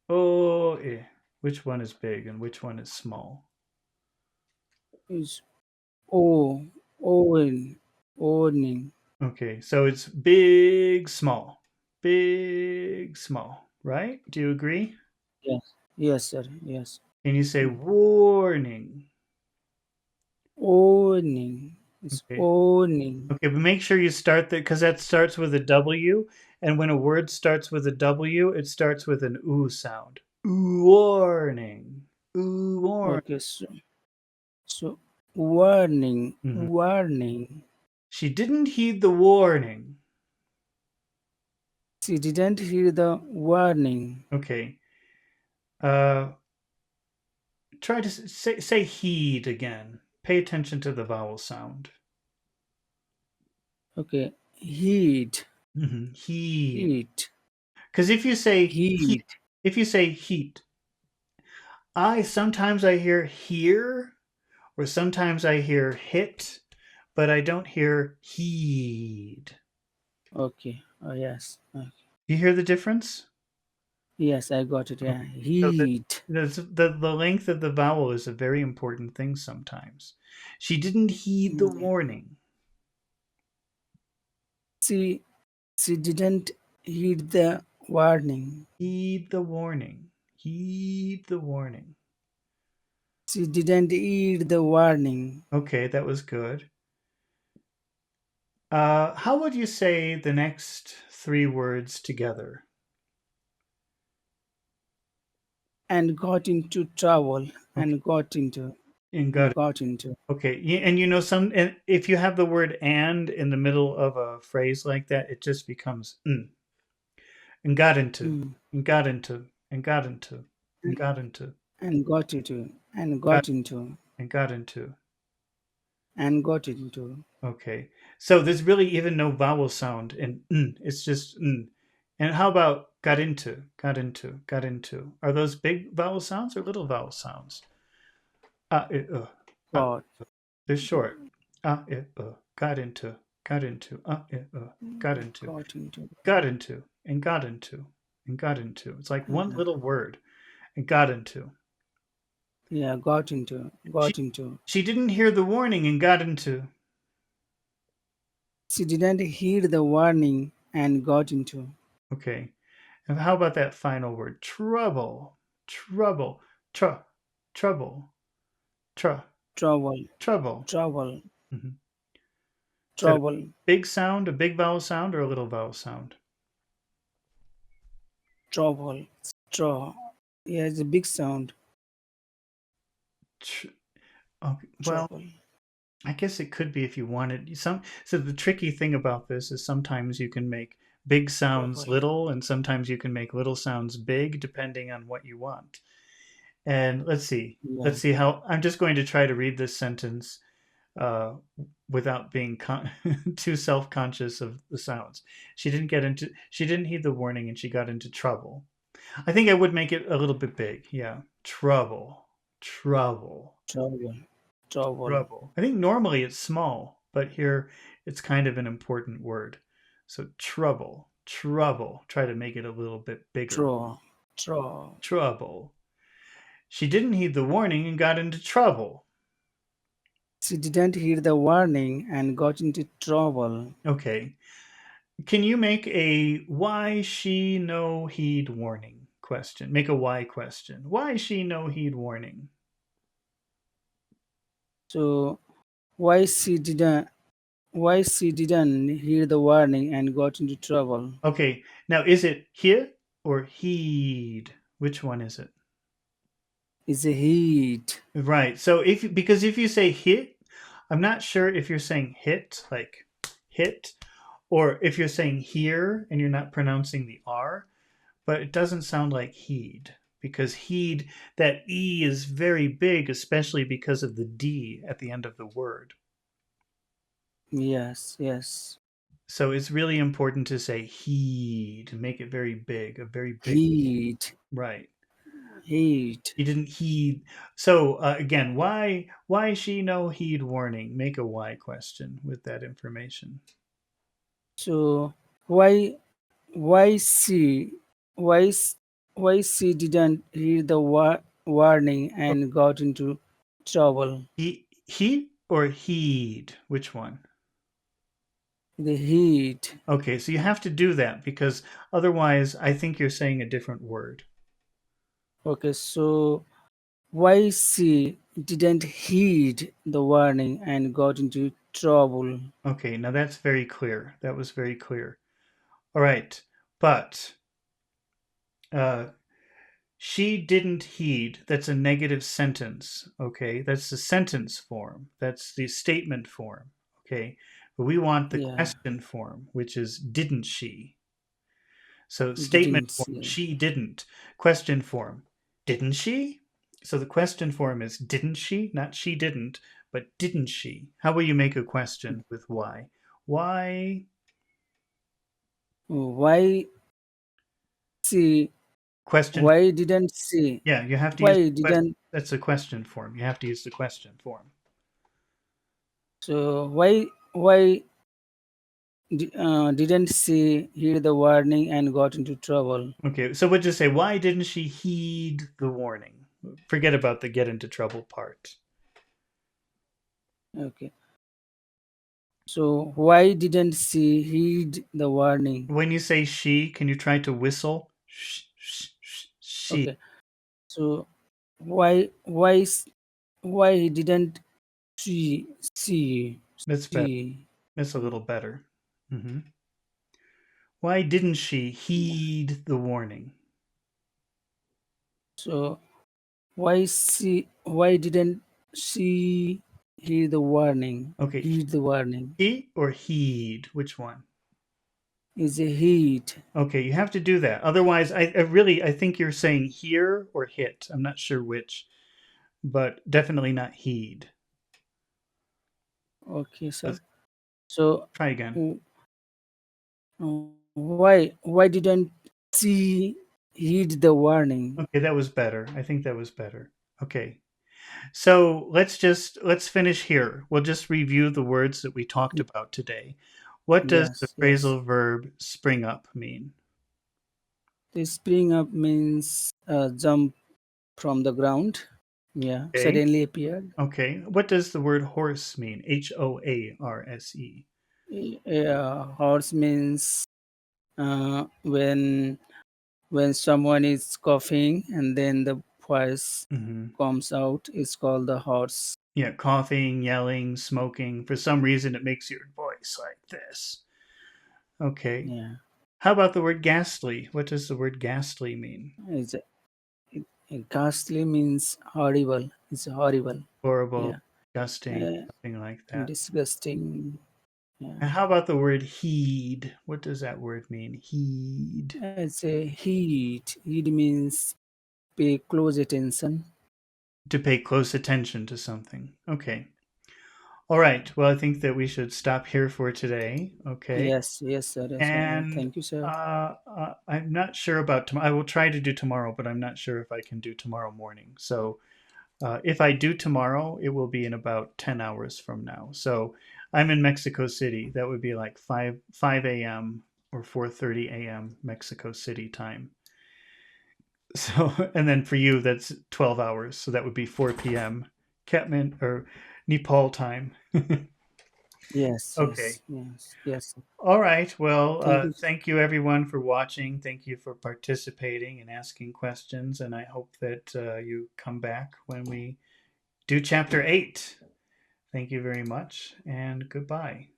O eh. Which one is big and which one is small? Is O Owen owning. Okay, so it's big, small. Big, small, right? Do you agree? Yes. Yes, sir. Yes. And you say warning. Owning. It's Okay. owning. Okay, but make sure you start that because that starts with a W, and when a word starts with a W, it starts with an oo sound. Ooh, warning. Ooh, warning. Okay, so warning. Mhm. Warning. She didn't heed the warning. She didn't hear the warning. Okay. Uh, try to say heed again. Pay attention to the vowel sound. Okay. Heat. Heed. Heat. Because if you say heat, Heat. if you say heat, I sometimes I hear here or sometimes I hear hit, but I don't hear heed. Okay. Oh yes. You hear the difference? Yes, I got it. Yeah. Okay. So Heat. the length of the vowel is a very important thing sometimes. She didn't heed the Mm. warning. She she didn't heed the warning. Heed the warning. Heed the warning. She didn't heed the warning. Okay, that was good. How would you say the next three words together? And got into trouble. Okay, And got into. and And got got into. okay, and you know some, and if you have the word "and" in the middle of a phrase like that, it just becomes and got into, Mm. and got into, and got into, and And, got into, and got into. And got got into. and got into. And got into. Okay, so there's really even no vowel sound in it's just And how about got into, got into, got into? Are those big vowel sounds or little vowel sounds? Uh. Got. They're short. Got into, got into, got into, Got into. got into, and got into, and got into. It's like one Uh, little word. And got into. yeah, got into. She Got into. she didn't hear the warning and got into. She didn't heed the warning and got into. Okay. And how about that final word? Trouble. Trouble. Trouble. Tr Trouble. trouble. Trouble. Mhm. Is that a Trouble. big sound, a big vowel sound, or a little vowel sound? Trouble. Straw. Yeah, it's a big sound. Tr- Okay, well, trouble, I guess it could be if you wanted some. So the tricky thing about this is sometimes you can make big sounds trouble. little, and sometimes you can make little sounds big, depending on what you want. And let's Yeah. see how. I'm just going to try to read this sentence uh, without being too self-conscious of the sounds. She didn't heed the warning, and she got into trouble. I think I would make it a little bit big. Yeah, trouble, trouble, Trouble, trouble, trouble. I think normally it's small, but here it's kind of an important word. So trouble, trouble. Try to make it a little bit bigger. trouble, trouble. Trouble. She didn't heed the warning and got into trouble. She didn't hear the warning and got into trouble. Okay. Can you make a why she no heed warning question? Make a why question. Why she no heed warning? So why she didn't hear the warning and got into trouble? Okay. Now is it hit or heed? Which one is it? Is a heat. Right. So because if you say hit, I'm not sure if you're saying hit like hit or if you're saying here and you're not pronouncing the R, but it doesn't sound like heed because heed, that E is very big, especially because of the D at the end of the word. Yes, yes. So it's really important to say heed, make it very big, a very big, Heat, right. heat. He didn't heed. So again, why she no heed warning? Make a why question with that information. So why why she why s- why she didn't hear the warning Oh, and got into trouble? he or heed? Which one? The heat. Okay, so you have to do that because otherwise, I think you're saying a different word. Okay, so why she didn't heed the warning and got into trouble? Okay, now that's very clear. That was very clear. All right, but uh, she didn't heed. That's a negative sentence. Okay, that's the sentence form. That's the statement form. Okay, but we want the Yeah, question form, which is didn't she? So statement didn't form, see. she didn't. Question form, didn't she? So the question form is didn't she? Not she didn't, but didn't she? How will you make a question with why? Why? Why she Question. why didn't she Yeah, you have to use why the question. didn't That's a question form. You have to use the question form. so why didn't she hear the warning and got into trouble? Okay, so we'll just say, why didn't she heed the warning? Forget about the get into trouble part. Okay. So why didn't she heed the warning? When you say she, can you try to whistle? She. Okay. So why didn't she see That's better. see? That's a little better. Hmm. Why didn't she heed the warning? So why didn't she hear the warning? Okay, Heed the warning. he or heed? Which one? Is a heat. Okay, you have to do that. Otherwise, I think you're saying hear or hit. I'm not sure which, but definitely not heed. Okay, sir. Let's So try again. w- why didn't she heed the warning? Okay, that was better. I think that was better. Okay. So let's finish here. We'll just review the words that we talked about today. What does the Yes, yes. phrasal verb spring up mean? The spring up means jump from the ground. Yeah, Okay. suddenly appeared. Okay. What does the word horse mean? HOARSE. Horse means when someone is coughing and then the voice Hmm. comes out, it's called the horse. Yeah, coughing, yelling, smoking. For some reason, it makes your voice like this. Okay. Yeah, How about the word ghastly? What does the word ghastly mean? it's ghastly means horrible. It's horrible. Horrible, Yeah, Disgusting, uh, something like that. disgusting. Yeah. And how about the word heed? What does that word mean? Heed. It's a heed. Heed means pay close attention. To pay close attention to something. Okay. All right. Well, I think that we should stop here for today. Okay. Yes, yes, sir. Yes, sir. And Thank you, sir. I'm not sure about tomorrow. I will try to do tomorrow, but I'm not sure if I can do tomorrow morning. So if I do tomorrow, it will be in about 10 hours from now. So I'm in Mexico City. That would be like 5 a.m. or 4:30 a.m. Mexico City time. So and then for you, that's 12 hours. So that would be 4 p.m. Kathmandu or Nepal time. Yes, Okay. yes, yes, yes. All right. Well, Thank you. thank you everyone for watching. Thank you for participating and asking questions. And I hope that you come back when we do chapter 8. Thank you very much and goodbye.